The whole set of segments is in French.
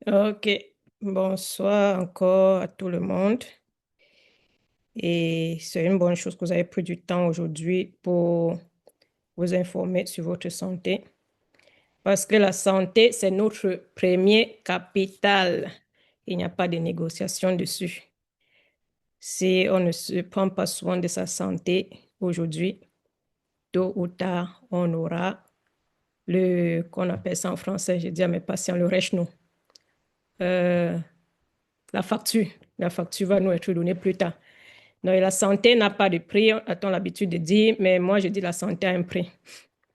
Ok, bonsoir encore à tout le monde. Et c'est une bonne chose que vous avez pris du temps aujourd'hui pour vous informer sur votre santé. Parce que la santé, c'est notre premier capital. Il n'y a pas de négociation dessus. Si on ne se prend pas soin de sa santé aujourd'hui, tôt ou tard, on aura qu'on appelle ça en français, je dis à mes patients, le rechnou. Euh, la facture. La facture va nous être donnée plus tard. Donc, la santé n'a pas de prix, a-t-on l'habitude de dire, mais moi, je dis la santé a un prix.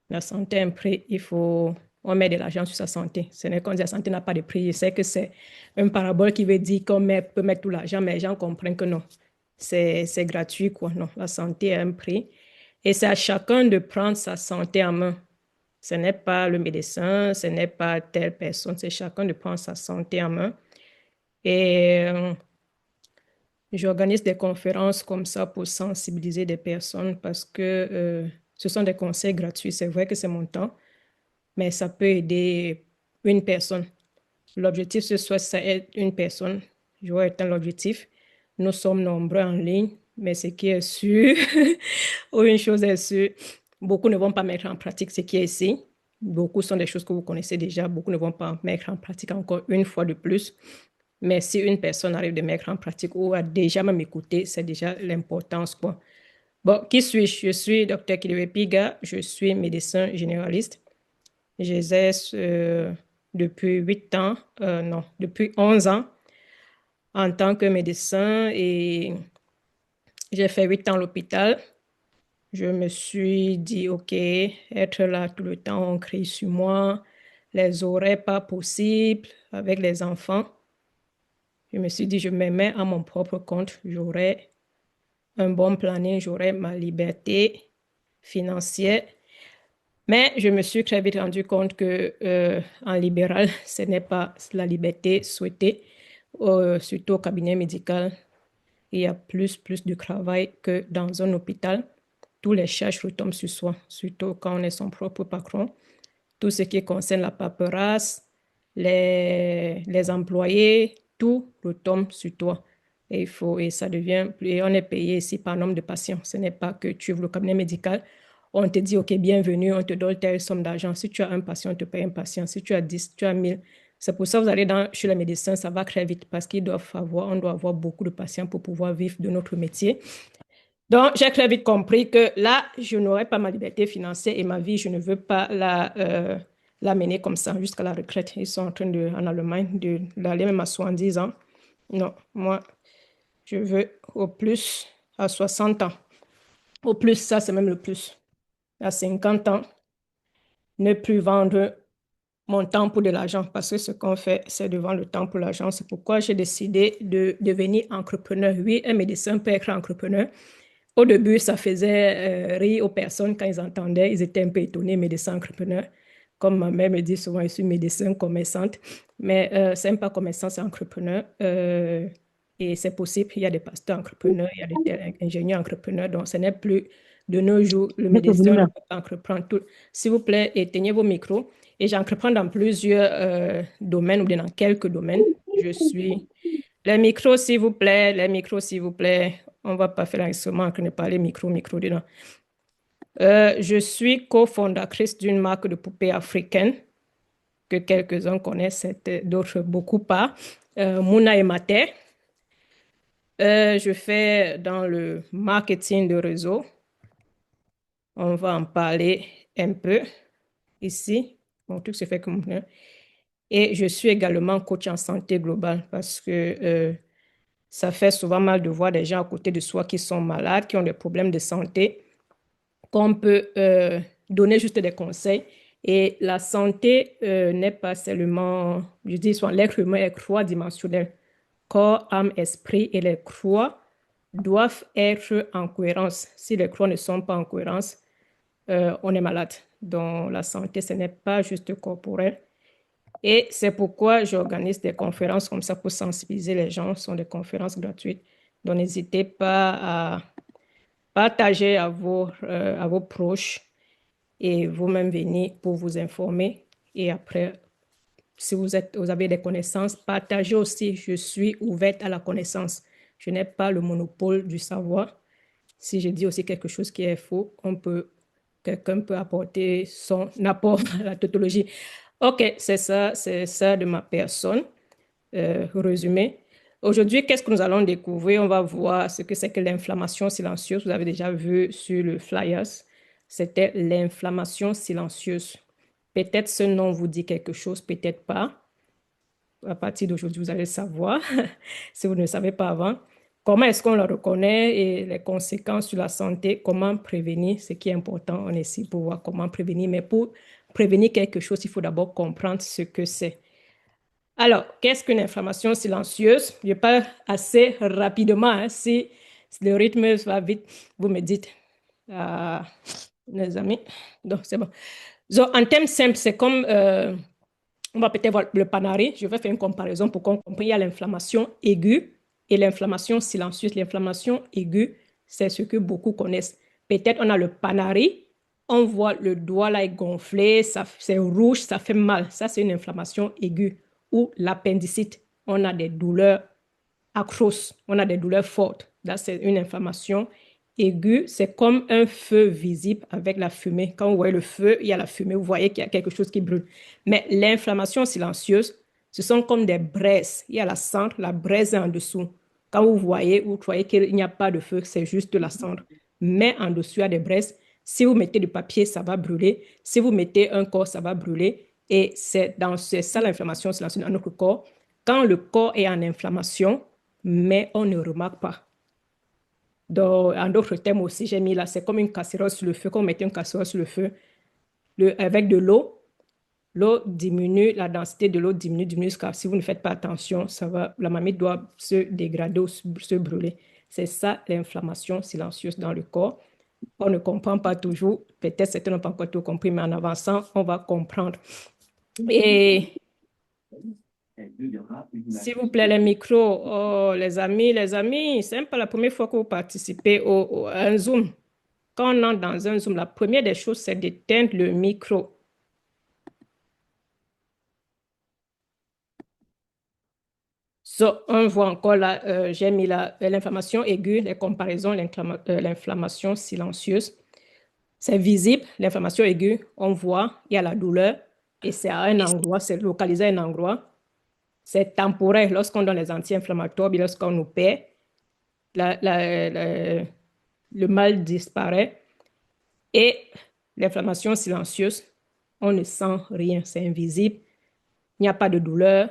La santé a un prix, on met de l'argent sur sa santé. Ce n'est qu'on dit la santé n'a pas de prix. Je sais que c'est une parabole qui veut dire peut mettre tout l'argent, mais les gens comprennent que non. C'est gratuit, quoi. Non, la santé a un prix. Et c'est à chacun de prendre sa santé en main. Ce n'est pas le médecin, ce n'est pas telle personne, c'est chacun de prendre sa santé en main. Et j'organise des conférences comme ça pour sensibiliser des personnes parce que ce sont des conseils gratuits. C'est vrai que c'est mon temps, mais ça peut aider une personne. L'objectif, ce soit ça aide une personne. Je vois atteindre l'objectif. Nous sommes nombreux en ligne, mais ce qui est sûr, ou une chose est sûre, beaucoup ne vont pas mettre en pratique ce qui est ici. Beaucoup sont des choses que vous connaissez déjà. Beaucoup ne vont pas mettre en pratique encore une fois de plus. Mais si une personne arrive de mettre en pratique ou a déjà même écouté, c'est déjà l'importance, quoi. Bon, qui suis-je? Je suis Dr. Kiliwe Piga, je suis médecin généraliste. J'exerce depuis 8 ans, non, depuis 11 ans en tant que médecin et j'ai fait 8 ans à l'hôpital. Je me suis dit, OK, être là tout le temps, on crie sur moi, les horaires pas possibles avec les enfants. Je me suis dit, je me mets à mon propre compte, j'aurai un bon planning, j'aurai ma liberté financière. Mais je me suis très vite rendu compte que en libéral, ce n'est pas la liberté souhaitée, surtout au cabinet médical. Il y a plus de travail que dans un hôpital. Tous les charges retombent sur soi, surtout quand on est son propre patron. Tout ce qui concerne la paperasse, les employés, tout retombe sur toi. Et ça devient, et on est payé ici par nombre de patients. Ce n'est pas que tu ouvres le cabinet médical, on te dit, OK, bienvenue, on te donne telle somme d'argent. Si tu as un patient, on te paye un patient. Si tu as 10, tu as 1000. C'est pour ça que vous allez chez les médecins, ça va très vite parce on doit avoir beaucoup de patients pour pouvoir vivre de notre métier. Donc, j'ai très vite compris que là, je n'aurai pas ma liberté financière et ma vie, je ne veux pas la mener comme ça jusqu'à la retraite. Ils sont en train en Allemagne, d'aller même à 70 ans. Non, moi, je veux au plus à 60 ans. Au plus, ça, c'est même le plus. À 50 ans, ne plus vendre mon temps pour de l'argent parce que ce qu'on fait, c'est de vendre le temps pour l'argent. C'est pourquoi j'ai décidé de devenir entrepreneur. Oui, un médecin peut être entrepreneur. Au début, ça faisait rire aux personnes quand ils entendaient. Ils étaient un peu étonnés, médecin entrepreneur. Comme ma mère me dit souvent, je suis médecin commerçante. Mais c'est même pas commerçant, c'est entrepreneur. Et c'est possible. Il y a des pasteurs entrepreneurs, il y a des ingénieurs entrepreneurs. Donc, ce n'est plus de nos jours, le Mettre au médecin volume ne là. peut pas entreprendre tout. S'il vous plaît, éteignez vos micros. Et j'entreprends dans plusieurs domaines ou bien dans quelques domaines. Je suis les micros, s'il vous plaît, les micros, s'il vous plaît. On ne va pas faire l'instrument que ne pas les micros dedans. Je suis cofondatrice d'une marque de poupées africaines que quelques-uns connaissent, d'autres beaucoup pas. Mouna et Mater. Je fais dans le marketing de réseau. On va en parler un peu ici. Mon truc se fait comme ça. Et je suis également coach en santé globale parce que ça fait souvent mal de voir des gens à côté de soi qui sont malades, qui ont des problèmes de santé, qu'on peut donner juste des conseils. Et la santé n'est pas seulement, je dis souvent, l'être humain est trois-dimensionnel. Corps, âme, esprit. Et les croix doivent être en cohérence. Si les croix ne sont pas en cohérence, on est malade. Donc, la santé, ce n'est pas juste corporel. Et c'est pourquoi j'organise des conférences comme ça pour sensibiliser les gens. Ce sont des conférences gratuites. Donc, n'hésitez pas à partager à vos proches et vous-même venir pour vous informer et après si vous avez des connaissances, partagez aussi. Je suis ouverte à la connaissance. Je n'ai pas le monopole du savoir. Si je dis aussi quelque chose qui est faux, quelqu'un peut apporter son apport à la tautologie. OK, c'est ça de ma personne. Résumé. Aujourd'hui, qu'est-ce que nous allons découvrir? On va voir ce que c'est que l'inflammation silencieuse. Vous avez déjà vu sur le flyers. C'était l'inflammation silencieuse. Peut-être ce nom vous dit quelque chose, peut-être pas. À partir d'aujourd'hui, vous allez le savoir, si vous ne le savez pas avant. Comment est-ce qu'on le reconnaît et les conséquences sur la santé, comment prévenir, ce qui est important, on est ici pour voir comment prévenir. Mais pour prévenir quelque chose, il faut d'abord comprendre ce que c'est. Alors, qu'est-ce qu'une inflammation silencieuse? Je parle assez rapidement, hein. Si le rythme va vite, vous me dites, les amis. Donc, c'est bon. Donc, en termes simples, c'est comme, on va peut-être voir le Panari. Je vais faire une comparaison pour qu'on comprenne. Il y a l'inflammation aiguë et l'inflammation silencieuse. L'inflammation aiguë, c'est ce que beaucoup connaissent. Peut-être on a le Panari, on voit le doigt là est gonflé, c'est rouge, ça fait mal. Ça, c'est une inflammation aiguë. Ou l'appendicite, on a des douleurs atroces, on a des douleurs fortes. Là, c'est une inflammation aiguë. C'est comme un feu visible avec la fumée. Quand vous voyez le feu, il y a la fumée, vous voyez qu'il y a quelque chose qui brûle. Mais l'inflammation silencieuse, ce sont comme des braises. Il y a la cendre, la braise est en dessous. Quand vous croyez qu'il n'y a pas de feu, c'est juste de la cendre. Mais en dessous, il y a des braises. Si vous mettez du papier, ça va brûler. Si vous mettez un corps, ça va brûler. Et c'est ça l'inflammation silencieuse dans notre corps. Quand le corps est en inflammation, mais on ne remarque pas. Donc, en d'autres termes aussi, j'ai mis là, c'est comme une casserole sur le feu. Quand on met une casserole sur le feu, avec de l'eau diminue, la densité de l'eau diminue jusqu'à, si vous ne faites pas attention, la marmite doit se dégrader ou se brûler. C'est ça l'inflammation silencieuse dans le corps. On ne comprend pas toujours, peut-être certains n'ont pas encore tout compris, mais en avançant, on va comprendre. Et s'il vous plaît, les micros, oh, les amis, c'est même pas la première fois que vous participez à un Zoom. Quand on entre dans un Zoom, la première des choses, c'est d'éteindre le micro. So, on voit encore là, j'ai mis l'inflammation aiguë, les comparaisons, l'inflammation silencieuse. C'est visible, l'inflammation aiguë, on voit, il y a la douleur et c'est à un endroit, c'est localisé à un endroit. C'est temporaire lorsqu'on donne les anti-inflammatoires, bien lorsqu'on nous perd, le mal disparaît. Et l'inflammation silencieuse, on ne sent rien, c'est invisible. Il n'y a pas de douleur,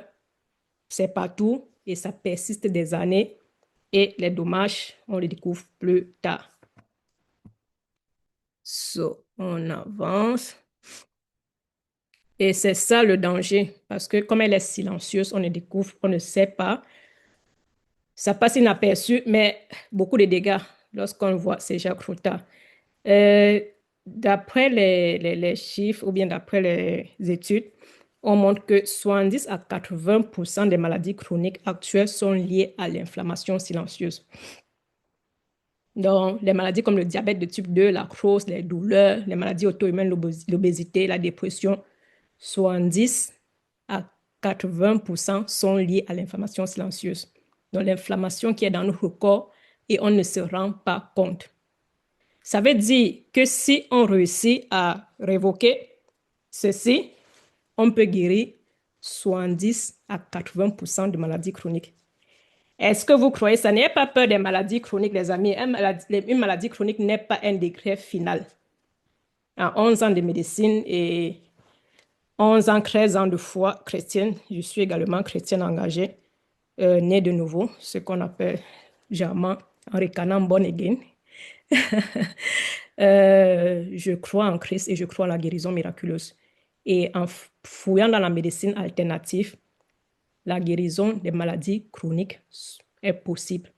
c'est partout et ça persiste des années. Et les dommages, on les découvre plus tard. So, on avance. Et c'est ça le danger, parce que comme elle est silencieuse, on ne découvre, on ne sait pas. Ça passe inaperçu, mais beaucoup de dégâts lorsqu'on le voit, c'est déjà trop tard. D'après les chiffres ou bien d'après les études, on montre que 70 à 80% des maladies chroniques actuelles sont liées à l'inflammation silencieuse. Donc, les maladies comme le diabète de type 2, l'arthrose, les douleurs, les maladies auto-immunes, l'obésité, la dépression, 70 à 80% sont liées à l'inflammation silencieuse. Donc, l'inflammation qui est dans notre corps et on ne se rend pas compte. Ça veut dire que si on réussit à révoquer ceci, on peut guérir 70 à 80% de maladies chroniques. Est-ce que vous croyez ça? N'ayez pas peur des maladies chroniques, les amis. Une maladie chronique n'est pas un décret final. En 11 ans de médecine et 11 ans, 13 ans de foi chrétienne, je suis également chrétienne engagée, née de nouveau, ce qu'on appelle généralement en ricanant born again. Je crois en Christ et je crois en la guérison miraculeuse. Et en fouillant dans la médecine alternative, la guérison des maladies chroniques est possible.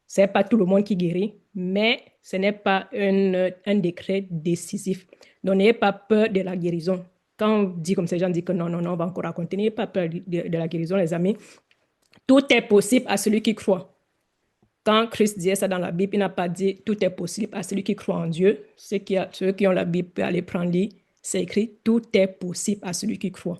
Ce n'est pas tout le monde qui guérit, mais ce n'est pas un décret décisif. Donc, n'ayez pas peur de la guérison. Quand on dit comme ces gens disent que non, on va encore raconter, n'ayez pas peur de la guérison, les amis. Tout est possible à celui qui croit. Quand Christ disait ça dans la Bible, il n'a pas dit tout est possible à celui qui croit en Dieu. Ceux qui ont la Bible peuvent aller prendre l'île. C'est écrit tout est possible à celui qui croit.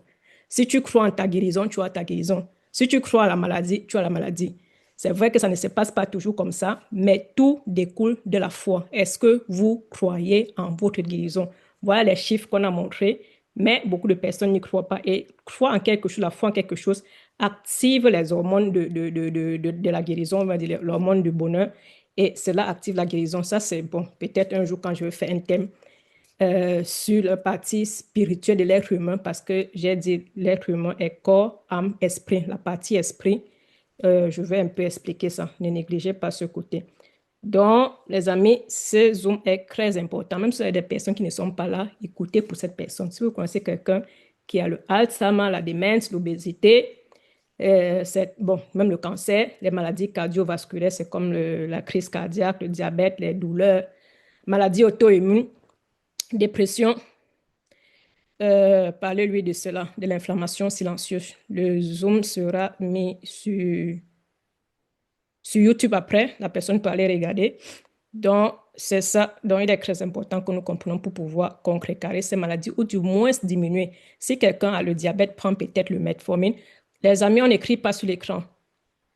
Si tu crois en ta guérison, tu as ta guérison. Si tu crois à la maladie, tu as la maladie. C'est vrai que ça ne se passe pas toujours comme ça, mais tout découle de la foi. Est-ce que vous croyez en votre guérison? Voilà les chiffres qu'on a montrés, mais beaucoup de personnes n'y croient pas. Et croire en quelque chose, la foi en quelque chose, active les hormones de la guérison, on va dire l'hormone du bonheur, et cela active la guérison. Ça, c'est bon. Peut-être un jour, quand je vais faire un thème sur la partie spirituelle de l'être humain, parce que j'ai dit l'être humain est corps, âme, esprit. La partie esprit, je vais un peu expliquer ça. Ne négligez pas ce côté. Donc, les amis, ce Zoom est très important. Même si il y a des personnes qui ne sont pas là, écoutez pour cette personne. Si vous connaissez quelqu'un qui a le Alzheimer, la démence, l'obésité, bon, même le cancer, les maladies cardiovasculaires, c'est comme la crise cardiaque, le diabète, les douleurs, maladies auto-immunes, dépression, parlez-lui de cela, de l'inflammation silencieuse. Le Zoom sera mis sur YouTube après. La personne peut aller regarder. Donc, c'est ça. Donc, il est très important que nous comprenions pour pouvoir contrecarrer ces maladies ou du moins diminuer. Si quelqu'un a le diabète, prend peut-être le metformine. Les amis, on n'écrit pas sur l'écran.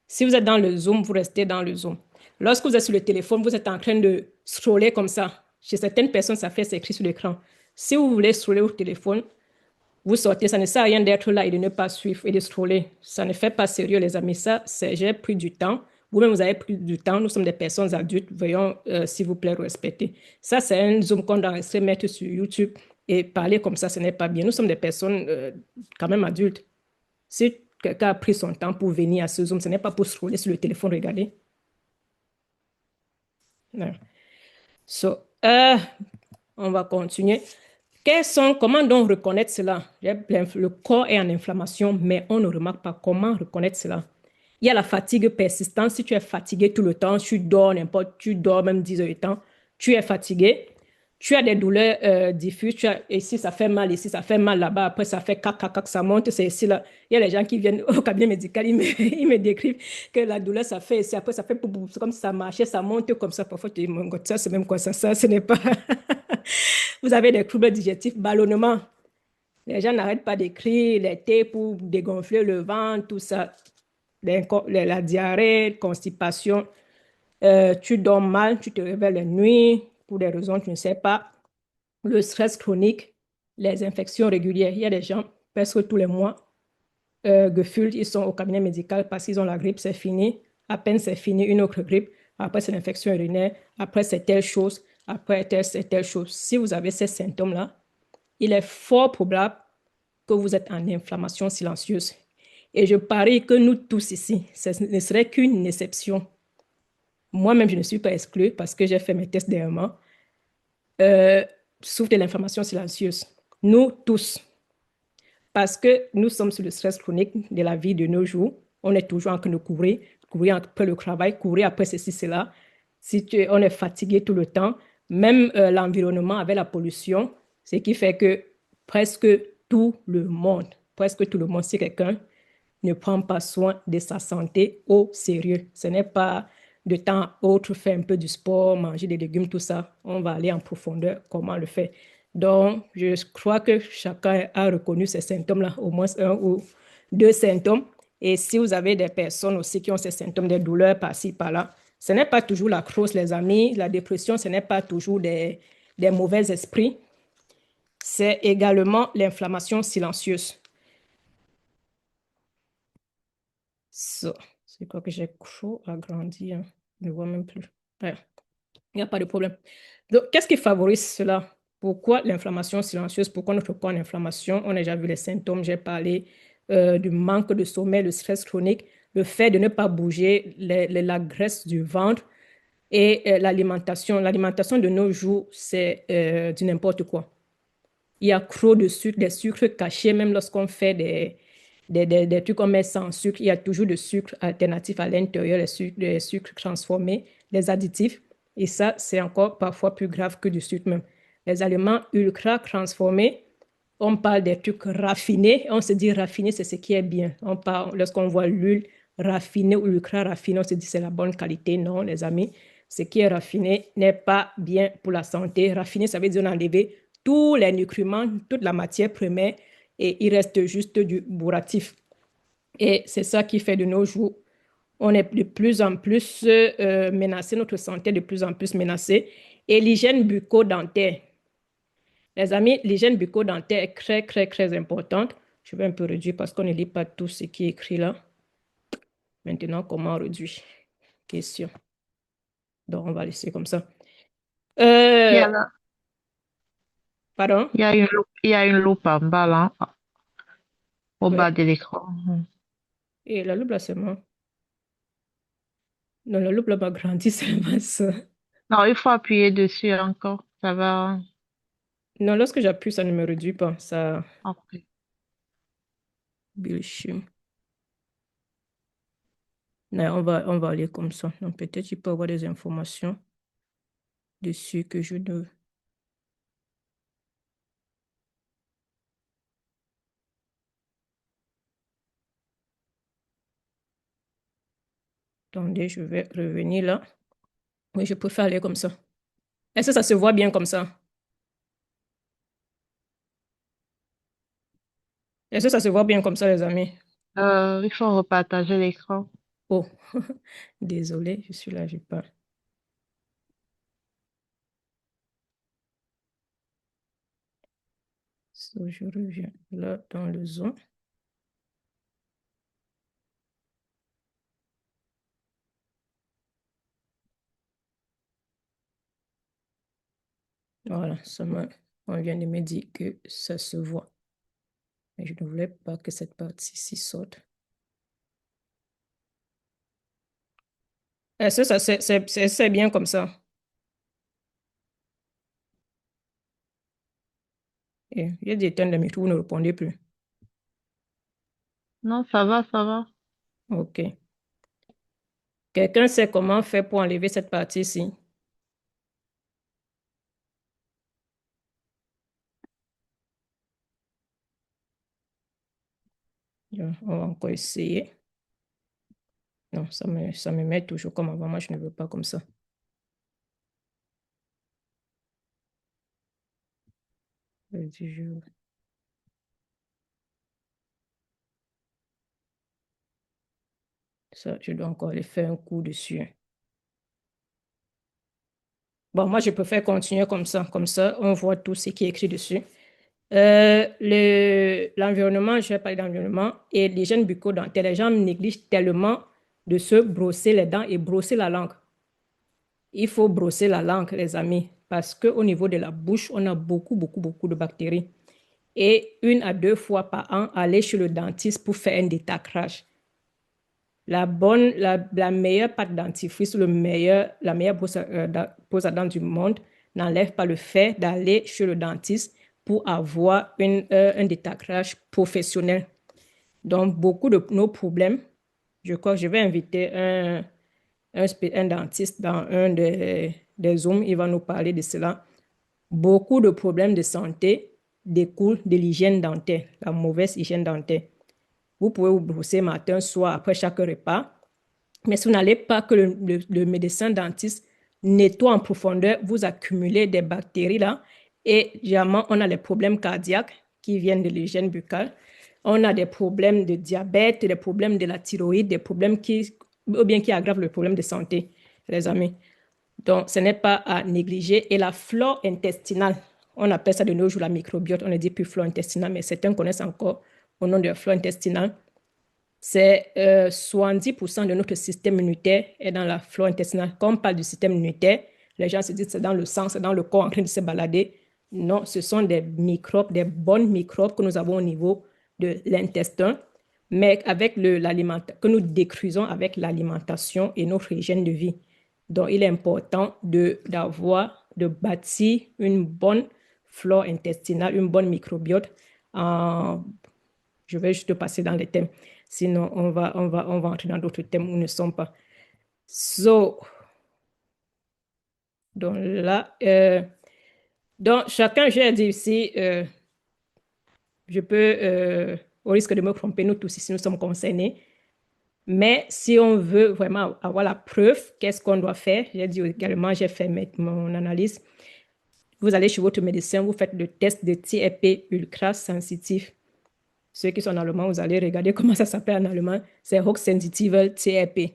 Si vous êtes dans le Zoom, vous restez dans le Zoom. Lorsque vous êtes sur le téléphone, vous êtes en train de scroller comme ça. Chez certaines personnes, ça fait, c'est écrit sur l'écran. Si vous voulez scroller au téléphone, vous sortez. Ça ne sert à rien d'être là et de ne pas suivre et de scroller. Ça ne fait pas sérieux, les amis. Ça, j'ai pris du temps. Vous-même, vous avez pris du temps. Nous sommes des personnes adultes. Veuillons, s'il vous plaît, respecter. Ça, c'est un Zoom qu'on doit rester mettre sur YouTube et parler comme ça, ce n'est pas bien. Nous sommes des personnes quand même adultes. Si quelqu'un a pris son temps pour venir à ce Zoom, ce n'est pas pour scroller sur le téléphone, regarder. Non. So, on va continuer. Comment donc reconnaître cela? Le corps est en inflammation, mais on ne remarque pas comment reconnaître cela. Il y a la fatigue persistante. Si tu es fatigué tout le temps, tu dors même 10 heures de temps, tu es fatigué. Tu as des douleurs diffuses. Ici, ça fait mal, ici, ça fait mal là-bas. Après, ça fait cac, cac, cac, ça monte. C'est ici, là. Il y a les gens qui viennent au cabinet médical, ils me décrivent que la douleur, ça fait ici. Après, ça fait c'est comme si ça marchait, ça monte comme ça. Parfois, tu dis, mon God, ça, c'est même quoi ça? Ça, ce n'est pas. Vous avez des troubles digestifs, ballonnement. Les gens n'arrêtent pas d'écrire, les thés pour dégonfler le ventre, tout ça. La diarrhée, constipation. Tu dors mal, tu te réveilles la nuit pour des raisons que tu ne sais pas. Le stress chronique, les infections régulières. Il y a des gens, presque tous les mois, gefühlt, ils sont au cabinet médical parce qu'ils ont la grippe, c'est fini. À peine c'est fini, une autre grippe. Après, c'est l'infection urinaire. Après, c'est telle chose. Après, c'est telle chose. Si vous avez ces symptômes-là, il est fort probable que vous êtes en inflammation silencieuse. Et je parie que nous tous ici, ce ne serait qu'une exception. Moi-même, je ne suis pas exclue parce que j'ai fait mes tests dernièrement. Souffre de l'inflammation silencieuse. Nous tous, parce que nous sommes sur le stress chronique de la vie de nos jours. On est toujours en train de courir, courir après le travail, courir après ceci, cela. On est fatigué tout le temps, même l'environnement avec la pollution, ce qui fait que presque presque tout le monde, si quelqu'un ne prend pas soin de sa santé au sérieux. Ce n'est pas de temps à autre faire un peu du sport, manger des légumes, tout ça. On va aller en profondeur comment le faire. Donc, je crois que chacun a reconnu ces symptômes-là, au moins un ou deux symptômes. Et si vous avez des personnes aussi qui ont ces symptômes, des douleurs par-ci, par-là, ce n'est pas toujours la crosse, les amis. La dépression, ce n'est pas toujours des mauvais esprits. C'est également l'inflammation silencieuse. So, c'est quoi que j'ai trop agrandi, hein? Je ne vois même plus. Ouais, il n'y a pas de problème. Donc, qu'est-ce qui favorise cela? Pourquoi l'inflammation silencieuse? Pourquoi notre corps en inflammation? On a déjà vu les symptômes. J'ai parlé du manque de sommeil, le stress chronique, le fait de ne pas bouger, la graisse du ventre et l'alimentation. L'alimentation de nos jours, c'est du n'importe quoi. Il y a trop de sucre, des sucres cachés, même lorsqu'on fait des trucs qu'on met sans sucre, il y a toujours de sucre alternatif à l'intérieur, les sucres transformés, les additifs. Et ça, c'est encore parfois plus grave que du sucre même. Les aliments ultra transformés, on parle des trucs raffinés. On se dit raffiné, c'est ce qui est bien. Lorsqu'on voit l'huile raffinée ou ultra raffinée, on se dit c'est la bonne qualité. Non, les amis, ce qui est raffiné n'est pas bien pour la santé. Raffiné, ça veut dire enlever tous les nutriments, toute la matière première et il reste juste du bourratif. Et c'est ça qui fait de nos jours, on est de plus en plus menacé, notre santé est de plus en plus menacée. Et l'hygiène bucco-dentaire, les amis, l'hygiène bucco-dentaire est très, très, très importante. Je vais un peu réduire parce qu'on ne lit pas tout ce qui est écrit là. Maintenant, comment réduire? Question. Donc, on va laisser comme ça. Il y Euh, a là, pardon? il y a une loupe en bas là, au Ouais. bas de l'écran. Mhm. Et la loupe là, c'est moi. Non, la loupe là m'a grandi, c'est ma soeur. Non, il faut appuyer dessus encore. Ça va. Non, lorsque j'appuie, ça ne me réduit pas. Ça, Ok. Bilchim. Non, on va aller comme ça. Donc, peut-être il peut y avoir des informations dessus que je ne... Attendez, je vais revenir là. Oui, je préfère aller comme ça. Est-ce que ça se voit bien comme ça? Est-ce que ça se voit bien comme ça, les amis? Il faut repartager l'écran. Oh, désolé, je suis là, j'ai pas. So, je reviens là dans le Zoom. Voilà, on vient de me dire que ça se voit. Mais je ne voulais pas que cette partie-ci sorte. Est-ce que ça, c'est bien comme ça? Et j'ai dit éteindre le micro, vous ne répondez plus. Non, ça va, ça va. OK. Quelqu'un sait comment faire pour enlever cette partie-ci? On va encore essayer. Non, ça me met toujours comme avant. Moi, je ne veux pas comme ça. Je- Ça, je dois encore aller faire un coup dessus. Bon, moi, je préfère continuer comme ça. Comme ça, on voit tout ce qui est écrit dessus. L'environnement, je vais parler d'environnement et l'hygiène bucco-dentaire. Les gens négligent tellement de se brosser les dents et brosser la langue. Il faut brosser la langue, les amis, parce qu'au niveau de la bouche, on a beaucoup, beaucoup, beaucoup de bactéries. Et 1 à 2 fois par an, aller chez le dentiste pour faire un détartrage. La meilleure pâte dentifrice, la meilleure brosse à dents du monde n'enlève pas le fait d'aller chez le dentiste pour avoir un détartrage professionnel. Donc, beaucoup de nos problèmes, je crois que je vais inviter un dentiste dans des Zooms, il va nous parler de cela. Beaucoup de problèmes de santé découlent de l'hygiène dentaire, la mauvaise hygiène dentaire. Vous pouvez vous brosser matin, soir, après chaque repas. Mais si vous n'allez pas que le médecin dentiste nettoie en profondeur, vous accumulez des bactéries là. Et généralement, on a les problèmes cardiaques qui viennent de l'hygiène buccale. On a des problèmes de diabète, des problèmes de la thyroïde, des problèmes ou bien qui aggravent le problème de santé, les amis. Donc, ce n'est pas à négliger. Et la flore intestinale, on appelle ça de nos jours la microbiote. On ne dit plus flore intestinale, mais certains connaissent encore au nom de flore intestinale. C'est 70% de notre système immunitaire est dans la flore intestinale. Quand on parle du système immunitaire, les gens se disent que c'est dans le sang, c'est dans le corps en train de se balader. Non, ce sont des microbes, des bonnes microbes que nous avons au niveau de l'intestin, mais avec que nous détruisons avec l'alimentation et notre hygiène de vie. Donc, il est important de bâtir une bonne flore intestinale, une bonne microbiote en je vais juste passer dans les thèmes. Sinon, on va entrer dans d'autres thèmes où nous ne sommes pas. So, donc là, donc chacun, j'ai dit ici, je peux, au risque de me tromper, nous tous ici, nous sommes concernés. Mais si on veut vraiment avoir la preuve, qu'est-ce qu'on doit faire? J'ai dit également, j'ai fait mon analyse. Vous allez chez votre médecin, vous faites le test de TRP ultra sensitif. Ceux qui sont en allemand, vous allez regarder comment ça s'appelle en allemand. C'est Hochsensitive TRP.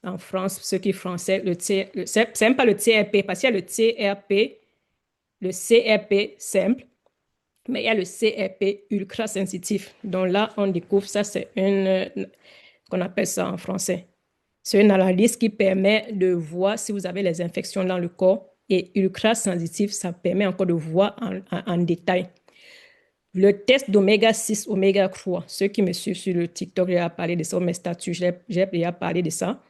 En France, ceux qui français, c'est même pas le TRP, parce qu'il y a le TRP, le CRP simple, mais il y a le CRP ultra sensitif. Donc là, on découvre ça, c'est qu'on appelle ça en français. C'est une analyse qui permet de voir si vous avez les infections dans le corps. Et ultra sensitif, ça permet encore de voir en détail. Le test d'oméga 6, oméga 3, ceux qui me suivent sur le TikTok, j'ai parlé de ça, mes statuts, j'ai déjà parlé de ça.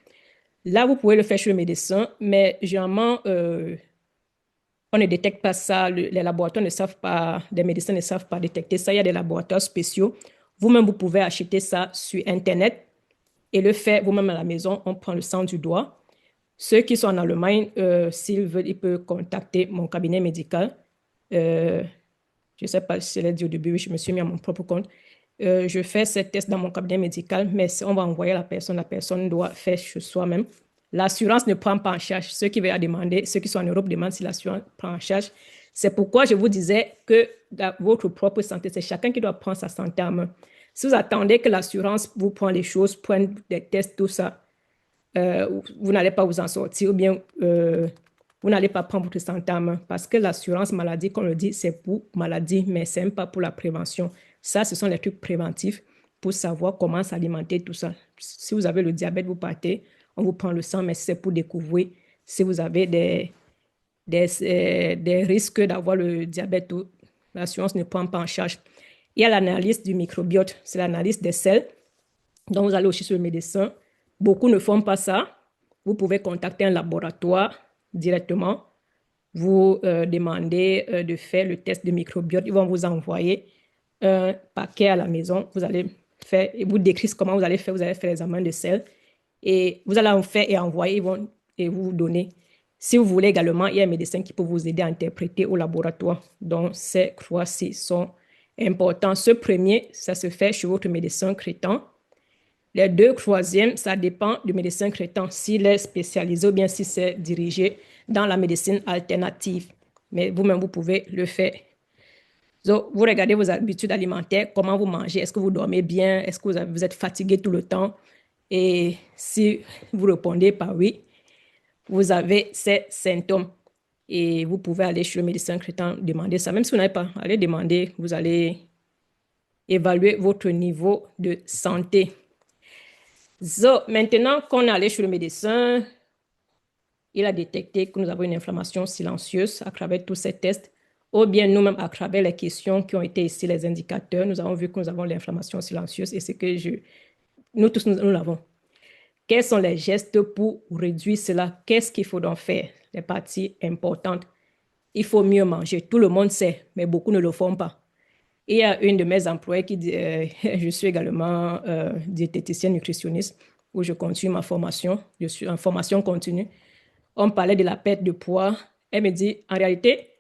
Là, vous pouvez le faire chez le médecin, mais généralement, on ne détecte pas ça. Les laboratoires ne savent pas, les médecins ne savent pas détecter ça. Il y a des laboratoires spéciaux. Vous-même, vous pouvez acheter ça sur Internet et le faire vous-même à la maison. On prend le sang du doigt. Ceux qui sont en Allemagne, s'ils veulent, ils peuvent contacter mon cabinet médical. Euh, je ne sais pas si je l'ai dit au début, je me suis mis à mon propre compte. Je fais ces tests dans mon cabinet médical, mais on va envoyer la personne doit faire chez soi-même. L'assurance ne prend pas en charge. Ceux qui veulent demander, ceux qui sont en Europe demandent si l'assurance prend en charge. C'est pourquoi je vous disais que votre propre santé, c'est chacun qui doit prendre sa santé en main. Si vous attendez que l'assurance vous prenne les choses, prenne des tests, tout ça, vous n'allez pas vous en sortir ou bien vous n'allez pas prendre votre santé en main parce que l'assurance maladie, comme on le dit, c'est pour maladie, mais ce n'est pas pour la prévention. Ça, ce sont les trucs préventifs pour savoir comment s'alimenter, tout ça. Si vous avez le diabète, vous partez, on vous prend le sang, mais c'est pour découvrir si vous avez des risques d'avoir le diabète. L'assurance ne prend pas en charge. Il y a l'analyse du microbiote, c'est l'analyse des selles. Donc, vous allez aussi sur le médecin. Beaucoup ne font pas ça. Vous pouvez contacter un laboratoire directement. Vous demandez de faire le test de microbiote. Ils vont vous envoyer un paquet à la maison. Vous allez faire, ils vous décrivent comment vous allez faire. Vous allez faire l'examen de sel. Et vous allez en faire et envoyer. Ils vont et vous donner. Si vous voulez également, il y a un médecin qui peut vous aider à interpréter au laboratoire. Donc, ces croix-ci sont importants. Ce premier, ça se fait chez votre médecin traitant. Les deux troisièmes, ça dépend du médecin traitant, s'il est spécialisé ou bien si c'est dirigé dans la médecine alternative. Mais vous-même, vous pouvez le faire. Donc, vous regardez vos habitudes alimentaires, comment vous mangez, est-ce que vous dormez bien, est-ce que vous êtes fatigué tout le temps? Et si vous répondez par oui, vous avez ces symptômes. Et vous pouvez aller chez le médecin traitant demander ça. Même si vous n'avez pas, allez demander, vous allez évaluer votre niveau de santé. So, maintenant qu'on est allé chez le médecin, il a détecté que nous avons une inflammation silencieuse à travers tous ces tests, ou bien nous-mêmes à travers les questions qui ont été ici, les indicateurs, nous avons vu que nous avons l'inflammation silencieuse et c'est que nous tous, nous l'avons. Quels sont les gestes pour réduire cela? Qu'est-ce qu'il faut donc faire? Les parties importantes. Il faut mieux manger. Tout le monde sait, mais beaucoup ne le font pas. Il y a une de mes employées qui dit, je suis également diététicienne nutritionniste, où je continue ma formation. Je suis en formation continue. On parlait de la perte de poids. Elle me dit, en réalité,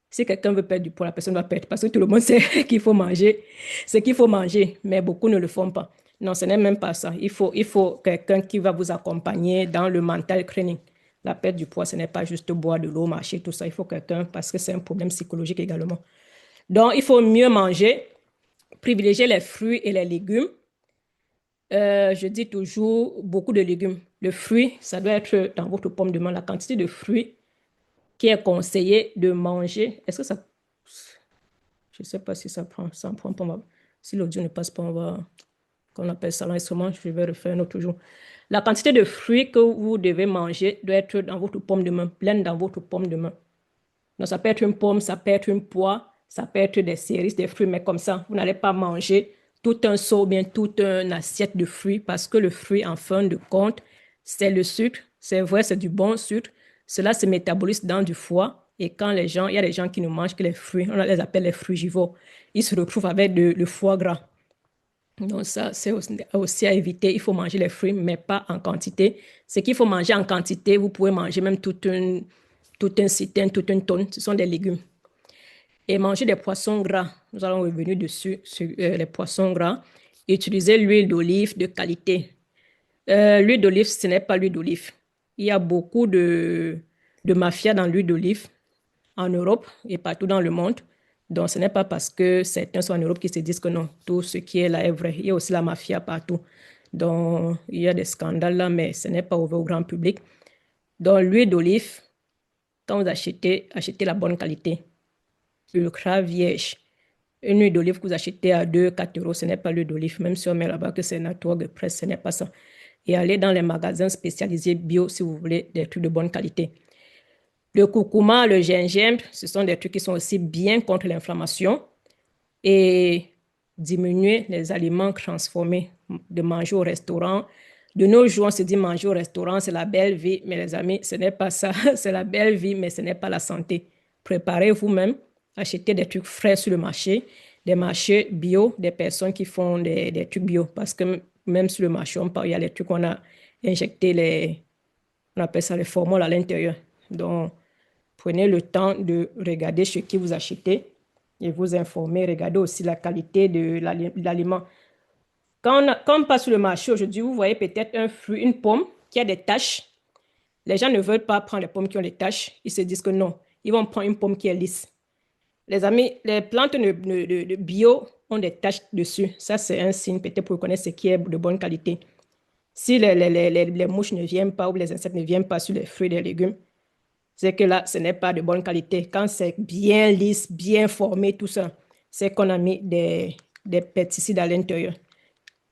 si quelqu'un veut perdre du poids, la personne va perdre parce que tout le monde sait qu'il faut manger. C'est qu'il faut manger, mais beaucoup ne le font pas. Non, ce n'est même pas ça. Il faut quelqu'un qui va vous accompagner dans le mental training. La perte du poids, ce n'est pas juste boire de l'eau, marcher, tout ça. Il faut quelqu'un parce que c'est un problème psychologique également. Donc, il faut mieux manger, privilégier les fruits et les légumes. Je dis toujours beaucoup de légumes. Le fruit, ça doit être dans votre pomme de main, la quantité de fruits qui est conseillé de manger. Est-ce que ça... Je ne sais pas si ça prend pas. Si l'audio ne passe pas, qu'on appelle ça l'enregistrement, je vais refaire un autre jour. La quantité de fruits que vous devez manger doit être dans votre pomme de main, pleine dans votre pomme de main. Donc, ça peut être une pomme, ça peut être une poire, ça peut être des cerises, des fruits, mais comme ça, vous n'allez pas manger tout un seau, bien toute une assiette de fruits, parce que le fruit, en fin de compte, c'est le sucre. C'est vrai, c'est du bon sucre. Cela se métabolise dans du foie. Et quand il y a des gens qui ne mangent que les fruits, on les appelle les frugivores, ils se retrouvent avec le foie gras. Donc, ça, c'est aussi à éviter. Il faut manger les fruits, mais pas en quantité. Ce qu'il faut manger en quantité, vous pouvez manger même toute un citerne, toute une tonne. Ce sont des légumes. Et manger des poissons gras. Nous allons revenir dessus, sur les poissons gras. Utiliser l'huile d'olive de qualité. L'huile d'olive, ce n'est pas l'huile d'olive. Il y a beaucoup de mafia dans l'huile d'olive en Europe et partout dans le monde. Donc, ce n'est pas parce que certains sont en Europe qui se disent que non, tout ce qui est là est vrai. Il y a aussi la mafia partout. Donc, il y a des scandales là, mais ce n'est pas ouvert au grand public. Donc, l'huile d'olive, quand vous achetez, achetez la bonne qualité, ultra vierge. Une huile d'olive que vous achetez à 2, 4 euros, ce n'est pas l'huile d'olive. Même si on met là-bas que c'est Natural de presse, ce n'est pas ça. Et allez dans les magasins spécialisés bio si vous voulez des trucs de bonne qualité. Le curcuma, le gingembre, ce sont des trucs qui sont aussi bien contre l'inflammation et diminuer les aliments transformés, de manger au restaurant. De nos jours, on se dit manger au restaurant, c'est la belle vie, mais les amis, ce n'est pas ça. C'est la belle vie, mais ce n'est pas la santé. Préparez vous-même, achetez des trucs frais sur le marché, des marchés bio, des personnes qui font des trucs bio, parce que même sur le marché, il y a les trucs qu'on a injecté, on appelle ça les formules à l'intérieur. Donc, prenez le temps de regarder ce que vous achetez et vous informer. Regardez aussi la qualité de l'aliment. Quand on passe sur le marché aujourd'hui, vous voyez peut-être un fruit, une pomme qui a des taches. Les gens ne veulent pas prendre les pommes qui ont des taches. Ils se disent que non, ils vont prendre une pomme qui est lisse. Les amis, les plantes de bio ont des taches dessus. Ça, c'est un signe peut-être pour connaître ce qui est de bonne qualité. Si les mouches ne viennent pas ou les insectes ne viennent pas sur les fruits et les légumes, c'est que là, ce n'est pas de bonne qualité. Quand c'est bien lisse, bien formé, tout ça, c'est qu'on a mis des pesticides à l'intérieur.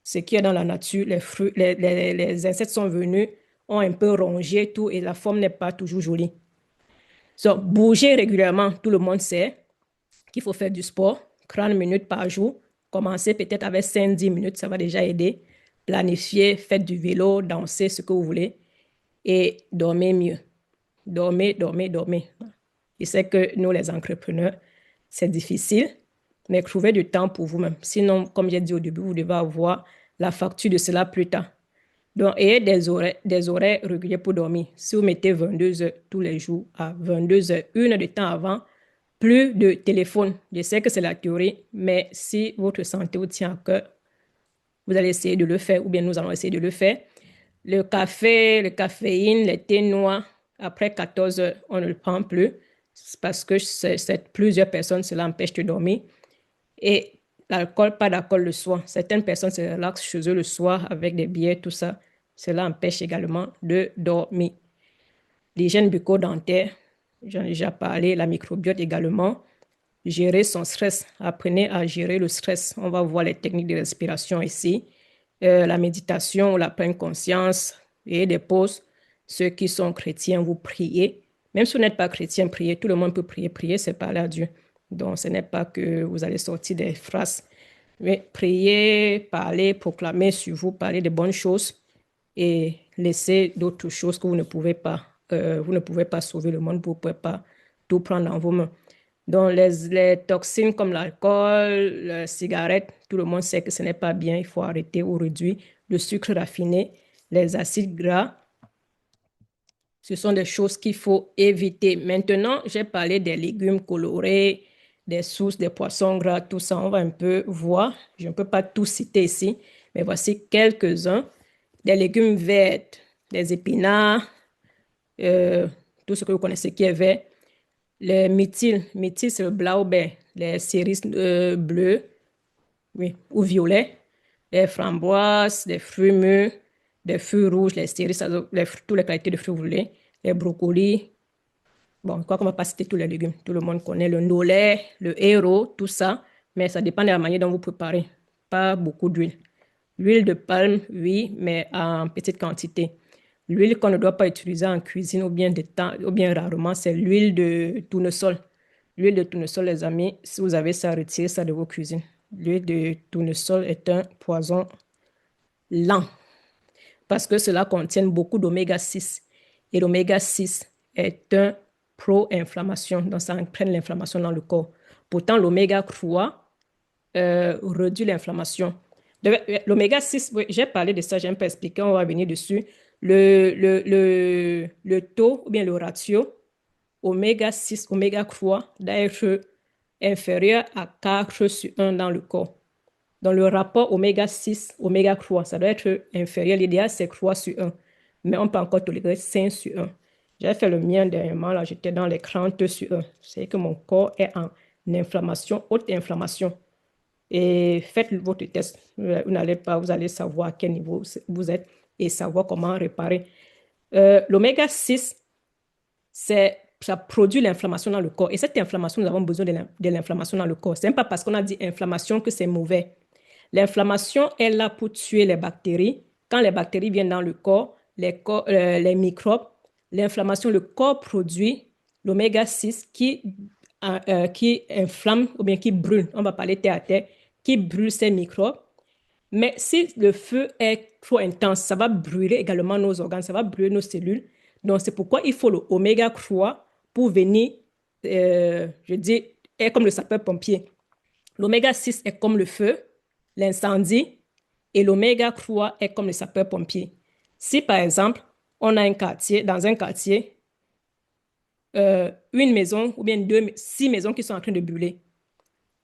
Ce qui est dans la nature, les fruits, les insectes sont venus, ont un peu rongé tout et la forme n'est pas toujours jolie. Donc, bouger régulièrement, tout le monde sait qu'il faut faire du sport, 30 minutes par jour. Commencez peut-être avec 5-10 minutes, ça va déjà aider. Planifier, faites du vélo, danser, ce que vous voulez et dormez mieux. Dormez, dormez, dormez. Je sais que nous, les entrepreneurs, c'est difficile, mais trouvez du temps pour vous-même. Sinon, comme j'ai dit au début, vous devez avoir la facture de cela plus tard. Donc, ayez des horaires réguliers pour dormir. Si vous mettez 22 heures tous les jours à 22 heures, une heure de temps avant, plus de téléphone. Je sais que c'est la théorie, mais si votre santé vous tient à cœur, vous allez essayer de le faire, ou bien nous allons essayer de le faire. Le café, le caféine, les thés noirs, après 14 heures, on ne le prend plus parce que plusieurs personnes, cela empêche de dormir. Et l'alcool, pas d'alcool le soir. Certaines personnes se relaxent chez eux le soir avec des bières, tout ça. Cela empêche également de dormir. L'hygiène bucco-dentaire, j'en ai déjà parlé, la microbiote également. Gérer son stress. Apprenez à gérer le stress. On va voir les techniques de respiration ici. La méditation, la pleine conscience et des pauses. Ceux qui sont chrétiens, vous priez. Même si vous n'êtes pas chrétien, priez. Tout le monde peut prier. Prier, c'est parler à Dieu. Donc, ce n'est pas que vous allez sortir des phrases. Mais priez, parlez, proclamez sur vous, parlez de bonnes choses et laissez d'autres choses que vous ne pouvez pas. Vous ne pouvez pas sauver le monde, vous ne pouvez pas tout prendre dans vos mains. Donc, les toxines comme l'alcool, la cigarette, tout le monde sait que ce n'est pas bien, il faut arrêter ou réduire. Le sucre raffiné, les acides gras, ce sont des choses qu'il faut éviter. Maintenant, j'ai parlé des légumes colorés, des sources, des poissons gras, tout ça, on va un peu voir. Je ne peux pas tout citer ici, mais voici quelques-uns. Des légumes verts, des épinards, euh, tout ce que vous connaissez qui est vert. Les méthyl, c'est le blaubeer, les cerises bleues, oui, ou violets, les framboises, les fruits mûrs, des fruits rouges, les cerises, toutes les qualités de fruits que vous voulez, les brocolis. Bon, quoi qu'on ne va pas citer tous les légumes. Tout le monde connaît le nolai, le héros, tout ça, mais ça dépend de la manière dont vous préparez. Pas beaucoup d'huile. L'huile de palme, oui, mais en petite quantité. L'huile qu'on ne doit pas utiliser en cuisine ou bien rarement, c'est l'huile de tournesol. L'huile de tournesol, les amis, si vous avez ça, retirez ça de vos cuisines. L'huile de tournesol est un poison lent parce que cela contient beaucoup d'oméga 6. Et l'oméga 6 est un pro-inflammation, donc ça entraîne l'inflammation dans le corps. Pourtant, l'oméga 3 réduit l'inflammation. L'oméga 6, oui, j'ai parlé de ça, j'ai un peu expliqué, on va venir dessus. Le taux ou bien le ratio oméga 6, oméga 3 doit être inférieur à 4 sur 1 dans le corps. Dans le rapport oméga 6, oméga 3, ça doit être inférieur. L'idéal, c'est 3 sur 1. Mais on peut encore tolérer 5 sur 1. J'ai fait le mien dernièrement, là, j'étais dans les 30 sur 1. C'est que mon corps est en inflammation, haute inflammation. Et faites votre test. Vous n'allez pas, vous allez savoir à quel niveau vous êtes et savoir comment réparer. L'oméga 6, ça produit l'inflammation dans le corps. Et cette inflammation, nous avons besoin de l'inflammation dans le corps. Ce n'est pas parce qu'on a dit inflammation que c'est mauvais. L'inflammation est là pour tuer les bactéries. Quand les bactéries viennent dans le corps, les microbes, l'inflammation, le corps produit l'oméga 6 qui inflamme ou bien qui brûle. On va parler terre à terre, qui brûle ces microbes. Mais si le feu est trop intense, ça va brûler également nos organes, ça va brûler nos cellules. Donc, c'est pourquoi il faut l'oméga 3 pour venir, je dis, est comme le sapeur-pompier. L'oméga 6 est comme le feu, l'incendie, et l'oméga 3 est comme le sapeur-pompier. Si, par exemple, on a dans un quartier, une maison ou bien 6 maisons qui sont en train de brûler,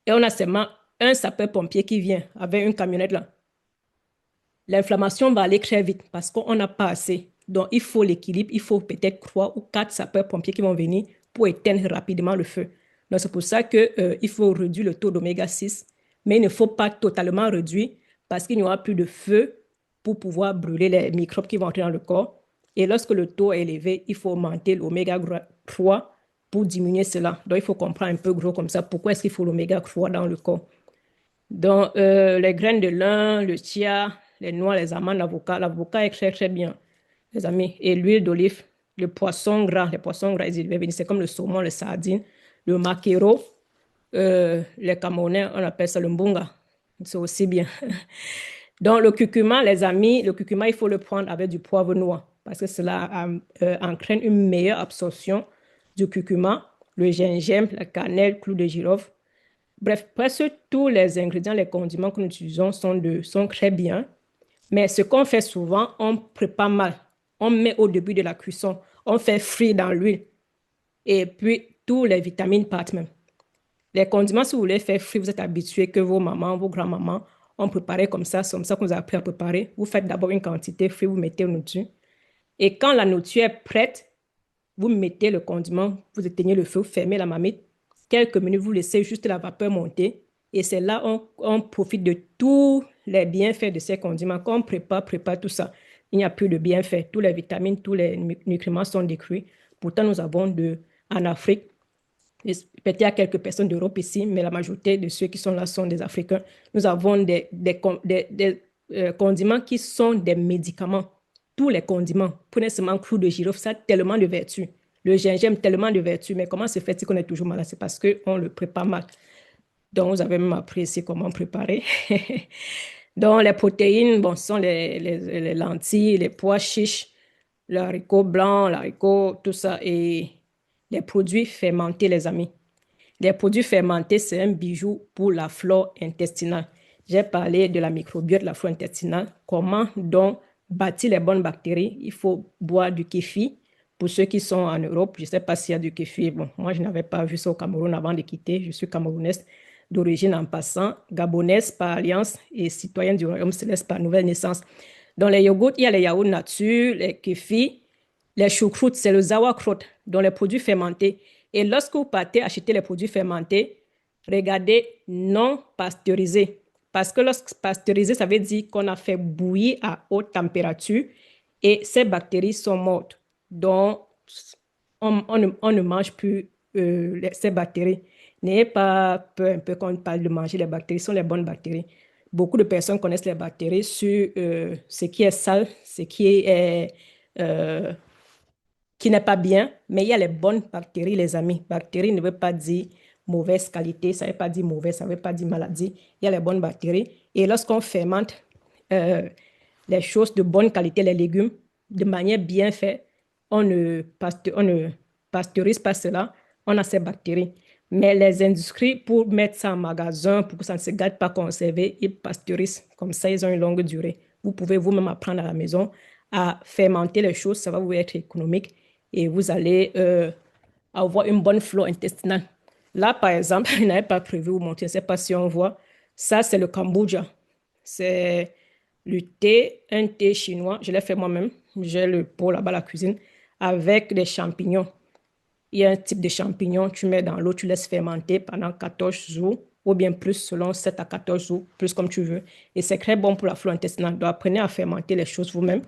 et on a seulement un sapeur-pompier qui vient avec une camionnette là, l'inflammation va aller très vite parce qu'on n'a pas assez. Donc, il faut l'équilibre. Il faut peut-être 3 ou 4 sapeurs-pompiers qui vont venir pour éteindre rapidement le feu. Donc, c'est pour ça qu'il faut réduire le taux d'oméga 6, mais il ne faut pas totalement réduire parce qu'il n'y aura plus de feu pour pouvoir brûler les microbes qui vont entrer dans le corps. Et lorsque le taux est élevé, il faut augmenter l'oméga 3 pour diminuer cela. Donc, il faut comprendre un peu gros comme ça pourquoi est-ce qu'il faut l'oméga 3 dans le corps. Donc, les graines de lin, le chia, les noix, les amandes, l'avocat. L'avocat est très, très bien, les amis. Et l'huile d'olive, le poisson gras. Les poissons gras, ils devaient venir. C'est comme le saumon, le sardine, le maquereau, les Camerounais, on appelle ça le mbunga. C'est aussi bien. Donc, le curcuma, les amis, le curcuma, il faut le prendre avec du poivre noir parce que cela entraîne une meilleure absorption du curcuma, le gingembre, la cannelle, clou de girofle. Bref, presque tous les ingrédients, les condiments que nous utilisons sont très bien. Mais ce qu'on fait souvent, on prépare mal. On met au début de la cuisson, on fait frire dans l'huile. Et puis, tous les vitamines partent même. Les condiments, si vous voulez faire frire, vous êtes habitué que vos mamans, vos grands-mamans ont préparé comme ça. C'est comme ça qu'on vous a appris à préparer. Vous faites d'abord une quantité frite, vous mettez au nourriture. Et quand la nourriture est prête, vous mettez le condiment, vous éteignez le feu, vous fermez la marmite. Quelques minutes, vous laissez juste la vapeur monter. Et c'est là on profite de tous les bienfaits de ces condiments. Quand on prépare tout ça, il n'y a plus de bienfaits. Tous les vitamines, tous les nutriments sont détruits. Pourtant, nous avons en Afrique, peut-être il y a quelques personnes d'Europe ici, mais la majorité de ceux qui sont là sont des Africains. Nous avons des condiments qui sont des médicaments. Tous les condiments, prenez seulement clou de girofle, ça a tellement de vertus. Le gingembre, tellement de vertus. Mais comment se fait-il qu'on est toujours malade? C'est parce qu'on le prépare mal. Donc, vous avez même appris ici comment préparer. Donc, les protéines, bon, ce sont les lentilles, les pois chiches, le haricot blanc, l'haricot, tout ça. Et les produits fermentés, les amis. Les produits fermentés, c'est un bijou pour la flore intestinale. J'ai parlé de la microbiote, de la flore intestinale. Comment donc bâtir les bonnes bactéries? Il faut boire du kéfir. Pour ceux qui sont en Europe, je ne sais pas s'il y a du kéfir. Bon, moi, je n'avais pas vu ça au Cameroun avant de quitter. Je suis camerounaise d'origine en passant, gabonaise par alliance et citoyenne du Royaume céleste par nouvelle naissance. Dans les yogourts, il y a les yaourts nature, les kéfirs, les choucroutes, c'est le sauerkraut, dans les produits fermentés. Et lorsque vous partez acheter les produits fermentés, regardez non pasteurisé. Parce que lorsque pasteurisé, ça veut dire qu'on a fait bouillir à haute température et ces bactéries sont mortes. Donc, on ne mange plus ces bactéries. N'ayez pas peur un peu quand on parle de manger les bactéries, ce sont les bonnes bactéries. Beaucoup de personnes connaissent les bactéries sur ce qui est sale, ce euh, qui n'est pas bien, mais il y a les bonnes bactéries, les amis. Bactéries ne veut pas dire mauvaise qualité, ça ne veut pas dire mauvais, ça ne veut pas dire maladie. Il y a les bonnes bactéries. Et lorsqu'on fermente euh, les choses de bonne qualité, les légumes, de manière bien faite, on ne pasteurise pas cela, on a ces bactéries. Mais les industries, pour mettre ça en magasin, pour que ça ne se garde pas conservé, ils pasteurisent. Comme ça, ils ont une longue durée. Vous pouvez vous-même apprendre à la maison à fermenter les choses, ça va vous être économique et vous allez avoir une bonne flore intestinale. Là, par exemple, je n'avais pas prévu vous montrer, je ne sais pas si on voit. Ça, c'est le kombucha. C'est le thé, un thé chinois. Je l'ai fait moi-même. J'ai le pot là-bas à la cuisine avec des champignons. il y a un type de champignon, tu mets dans l'eau, tu laisses fermenter pendant 14 jours ou bien plus selon 7 à 14 jours, plus comme tu veux. Et c'est très bon pour la flore intestinale. Donc, apprenez à fermenter les choses vous-même.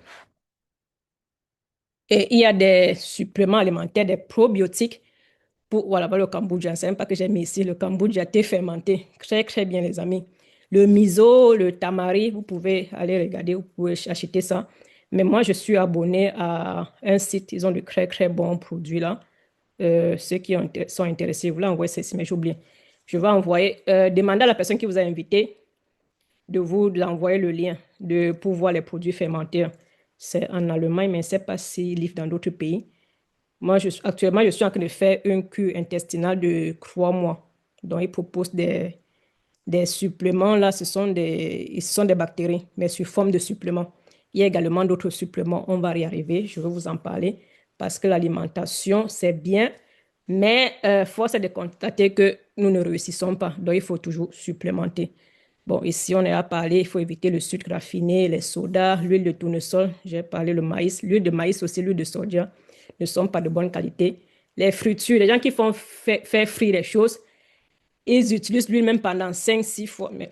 Et il y a des suppléments alimentaires, des probiotiques pour, voilà, le Cambodge. C'est même pas que j'ai mis ici. Le Cambodge a été fermenté. Très, très bien, les amis. Le miso, le tamari, vous pouvez aller regarder, vous pouvez acheter ça. Mais moi, je suis abonné à un site. Ils ont de très, très bons produits là. Ceux qui sont intéressés, vous l'envoyez ceci, mais j'ai oublié. Je vais envoyer, demander à la personne qui vous a invité de vous l'envoyer le lien pour voir les produits fermentés. C'est en Allemagne, mais je ne sais pas s'ils livrent dans d'autres pays. Moi, actuellement, je suis en train de faire une cure intestinale de 3 mois. Donc, ils proposent des suppléments. Là, ce sont des bactéries, mais sous forme de suppléments. Il y a également d'autres suppléments. On va y arriver. Je vais vous en parler parce que l'alimentation, c'est bien, mais force est de constater que nous ne réussissons pas. Donc, il faut toujours supplémenter. Bon, ici, on est à parler, il faut éviter le sucre raffiné, les sodas, l'huile de tournesol, j'ai parlé le maïs, l'huile de maïs aussi, l'huile de soja ne sont pas de bonne qualité. Les fritures, les gens qui font faire frire les choses, ils utilisent l'huile même pendant 5, 6 fois. Mais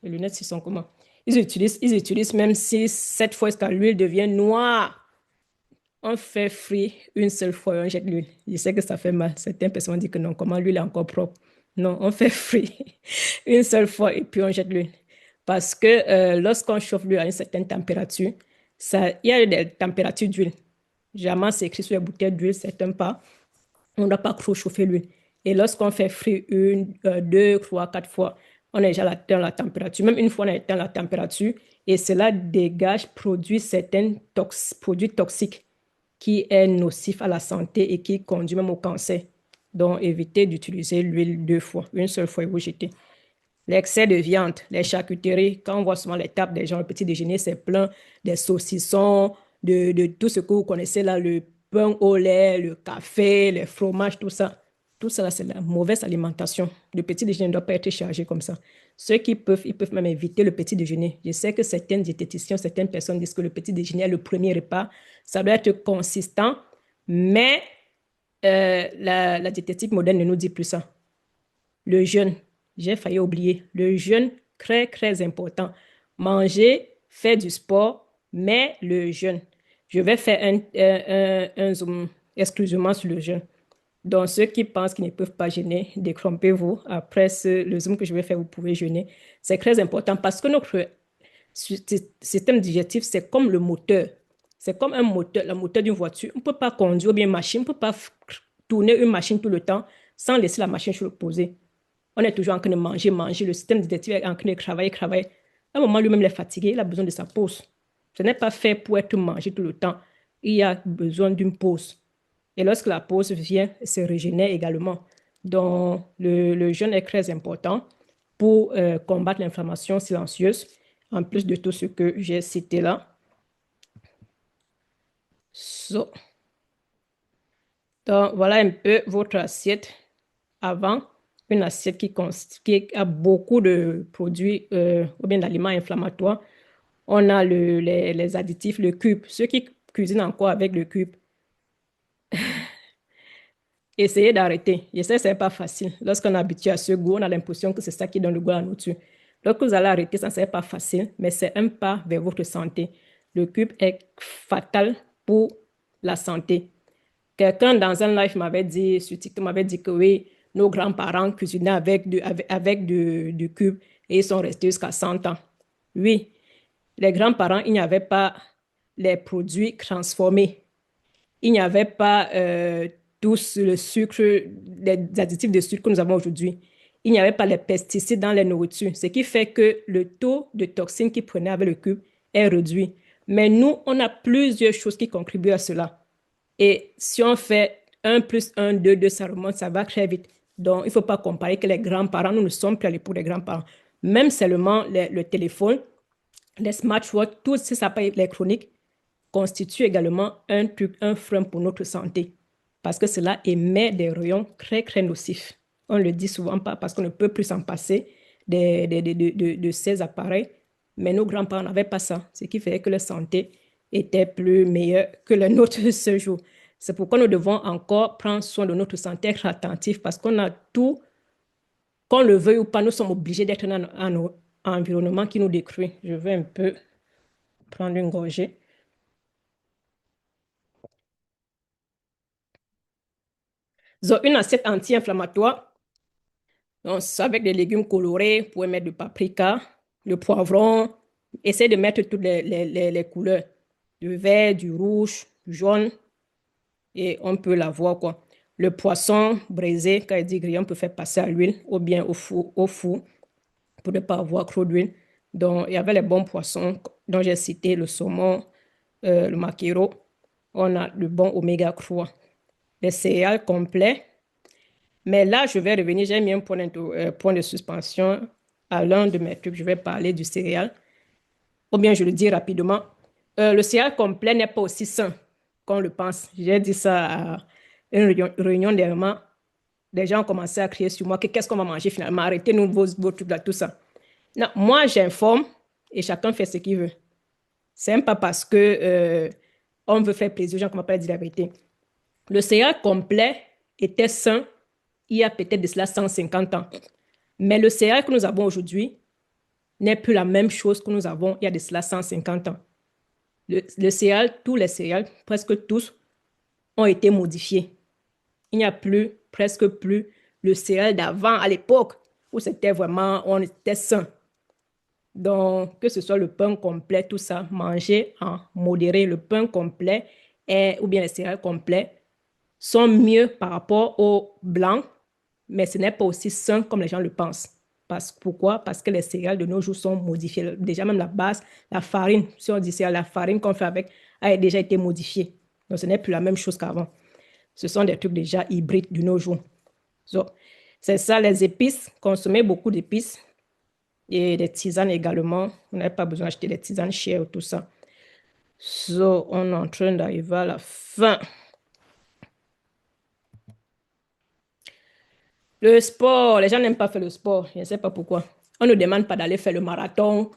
les lunettes, ils sont comment? Ils utilisent même 6, 7 fois jusqu'à l'huile devient noire. On fait frire une seule fois et on jette l'huile. Je sais que ça fait mal. Certaines personnes disent que non, comment l'huile est encore propre. Non, on fait frire une seule fois et puis on jette l'huile. Parce que lorsqu'on chauffe l'huile à une certaine température, il y a des températures d'huile. Généralement, c'est écrit sur les bouteilles d'huile, certains pas. On ne doit pas trop chauffer l'huile. Et lorsqu'on fait frire 1, 2, 3, 4 fois, on est déjà dans la température. Même une fois, on est dans la température et cela dégage, produit certains produits toxiques qui est nocif à la santé et qui conduit même au cancer. Donc, évitez d'utiliser l'huile 2 fois. Une seule fois et vous jetez. L'excès de viande, les charcuteries, quand on voit souvent les tables des gens, le petit déjeuner, c'est plein des saucissons, de tout ce que vous connaissez là, le pain au lait, le café, les fromages, tout ça. Tout ça, c'est la mauvaise alimentation. Le petit déjeuner ne doit pas être chargé comme ça. Ceux qui peuvent, ils peuvent même éviter le petit déjeuner. Je sais que certaines diététiciens, certaines personnes disent que le petit déjeuner est le premier repas. Ça doit être consistant, mais la diététique moderne ne nous dit plus ça. Le jeûne, j'ai failli oublier. Le jeûne, très, très important. Manger, faire du sport, mais le jeûne. Je vais faire un zoom exclusivement sur le jeûne. Donc, ceux qui pensent qu'ils ne peuvent pas jeûner, détrompez-vous. Après le zoom que je vais faire, vous pouvez jeûner. C'est très important parce que notre système digestif, c'est comme le moteur. C'est comme un moteur, le moteur d'une voiture. On ne peut pas conduire bien une machine, on ne peut pas tourner une machine tout le temps sans laisser la machine se reposer. On est toujours en train de manger, manger. Le système digestif est en train de travailler, travailler. À un moment, lui-même, il est fatigué, il a besoin de sa pause. Ce n'est pas fait pour être mangé tout le temps. Il y a besoin d'une pause. Et lorsque la pause vient, se régénère également. Donc, le jeûne est très important pour combattre l'inflammation silencieuse, en plus de tout ce que j'ai cité là. So, donc, voilà un peu votre assiette avant. Une assiette qui a beaucoup de produits ou bien d'aliments inflammatoires. On a les additifs, le cube. Ceux qui cuisinent encore avec le cube, essayez d'arrêter. Je sais que ce n'est pas facile. Lorsqu'on est habitué à ce goût, on a l'impression que c'est ça qui donne le goût à la nourriture. Lorsque vous allez arrêter, ça ne sera pas facile, mais c'est un pas vers votre santé. Le cube est fatal pour la santé. Quelqu'un dans un live m'avait dit, sur TikTok, m'avait dit que oui, nos grands-parents cuisinaient avec du cube et ils sont restés jusqu'à 100 ans. Oui, les grands-parents, il n'y avait pas les produits transformés. Il n'y avait pas tout le sucre, les additifs de sucre que nous avons aujourd'hui. Il n'y avait pas les pesticides dans les nourritures, ce qui fait que le taux de toxines qu'ils prenaient avec le cube est réduit. Mais nous, on a plusieurs choses qui contribuent à cela. Et si on fait 1 + 1, 2, 2, ça remonte, ça va très vite. Donc, il ne faut pas comparer que les grands-parents, nous ne sommes plus à l'époque des grands-parents. Même seulement le téléphone, les smartwatches, tous ces appareils électroniques constituent également un frein pour notre santé. Parce que cela émet des rayons très, très nocifs. On ne le dit souvent pas parce qu'on ne peut plus s'en passer de ces appareils. Mais nos grands-parents n'avaient pas ça, ce qui fait que leur santé était plus meilleure que la nôtre ce jour. C'est pourquoi nous devons encore prendre soin de notre santé, être attentifs, parce qu'on a tout, qu'on le veuille ou pas, nous sommes obligés d'être dans un environnement qui nous détruit. Je vais un peu prendre une gorgée. Donc, une assiette anti-inflammatoire, donc, avec des légumes colorés, vous pouvez mettre du paprika, le poivron, essayez de mettre toutes les couleurs, du vert, du rouge, du jaune, et on peut la voir, quoi. Le poisson braisé, quand il dit grillé, on peut faire passer à l'huile ou bien au four pour ne pas avoir trop d'huile. Donc, il y avait les bons poissons dont j'ai cité le saumon, le maquereau. On a le bon oméga 3. Les céréales complets. Mais là, je vais revenir, j'ai mis un point de suspension à l'un de mes trucs. Je vais parler du céréal. Ou bien je le dis rapidement. Le céréal complet n'est pas aussi sain qu'on le pense. J'ai dit ça à une réunion dernièrement. Les gens ont commencé à crier sur moi que qu'est-ce qu'on va manger finalement? Arrêtez-nous vos trucs là, tout ça. Non, moi, j'informe et chacun fait ce qu'il veut. C'est même pas parce que on veut faire plaisir aux gens qu'on va pas dire la vérité. Le céréal complet était sain il y a peut-être de cela 150 ans. Mais le céréal que nous avons aujourd'hui n'est plus la même chose que nous avons il y a de cela 150 ans. Le céréal, tous les céréales, presque tous, ont été modifiés. Il n'y a plus, presque plus, le céréal d'avant, à l'époque, où c'était vraiment, on était sain. Donc, que ce soit le pain complet, tout ça, manger en modéré. Le pain complet ou bien les céréales complets sont mieux par rapport au blanc, mais ce n'est pas aussi sain comme les gens le pensent. Pourquoi? Parce que les céréales de nos jours sont modifiées. Déjà, même la base, la farine, si on dit c'est la farine qu'on fait avec, a déjà été modifiée. Donc, ce n'est plus la même chose qu'avant. Ce sont des trucs déjà hybrides de nos jours. So, c'est ça, les épices. Consommer beaucoup d'épices et des tisanes également. On n'a pas besoin d'acheter des tisanes chères ou tout ça. So, on est en train d'arriver à la fin. Le sport, les gens n'aiment pas faire le sport. Je ne sais pas pourquoi. On ne demande pas d'aller faire le marathon,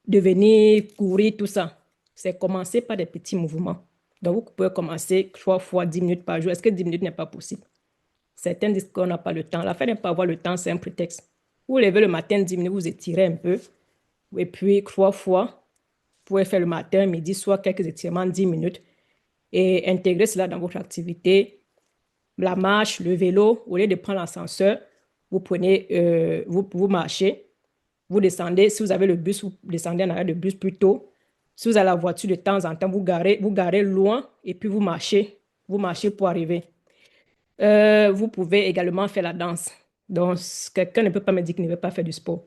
de venir courir, tout ça. C'est commencer par des petits mouvements. Donc, vous pouvez commencer 3 fois 10 minutes par jour. Est-ce que 10 minutes n'est pas possible? Certains disent qu'on n'a pas le temps. La fin de ne pas avoir le temps, c'est un prétexte. Vous levez le matin 10 minutes, vous étirez un peu. Et puis, 3 fois, vous pouvez faire le matin, midi, soir, quelques étirements, 10 minutes. Et intégrer cela dans votre activité. La marche, le vélo, au lieu de prendre l'ascenseur, vous prenez, vous marchez, vous descendez. Si vous avez le bus, vous descendez en arrêt de bus plus tôt. Si vous avez la voiture, de temps en temps, vous garez loin et puis vous marchez. Vous marchez pour arriver. Vous pouvez également faire la danse. Donc, quelqu'un ne peut pas me dire qu'il ne veut pas faire du sport.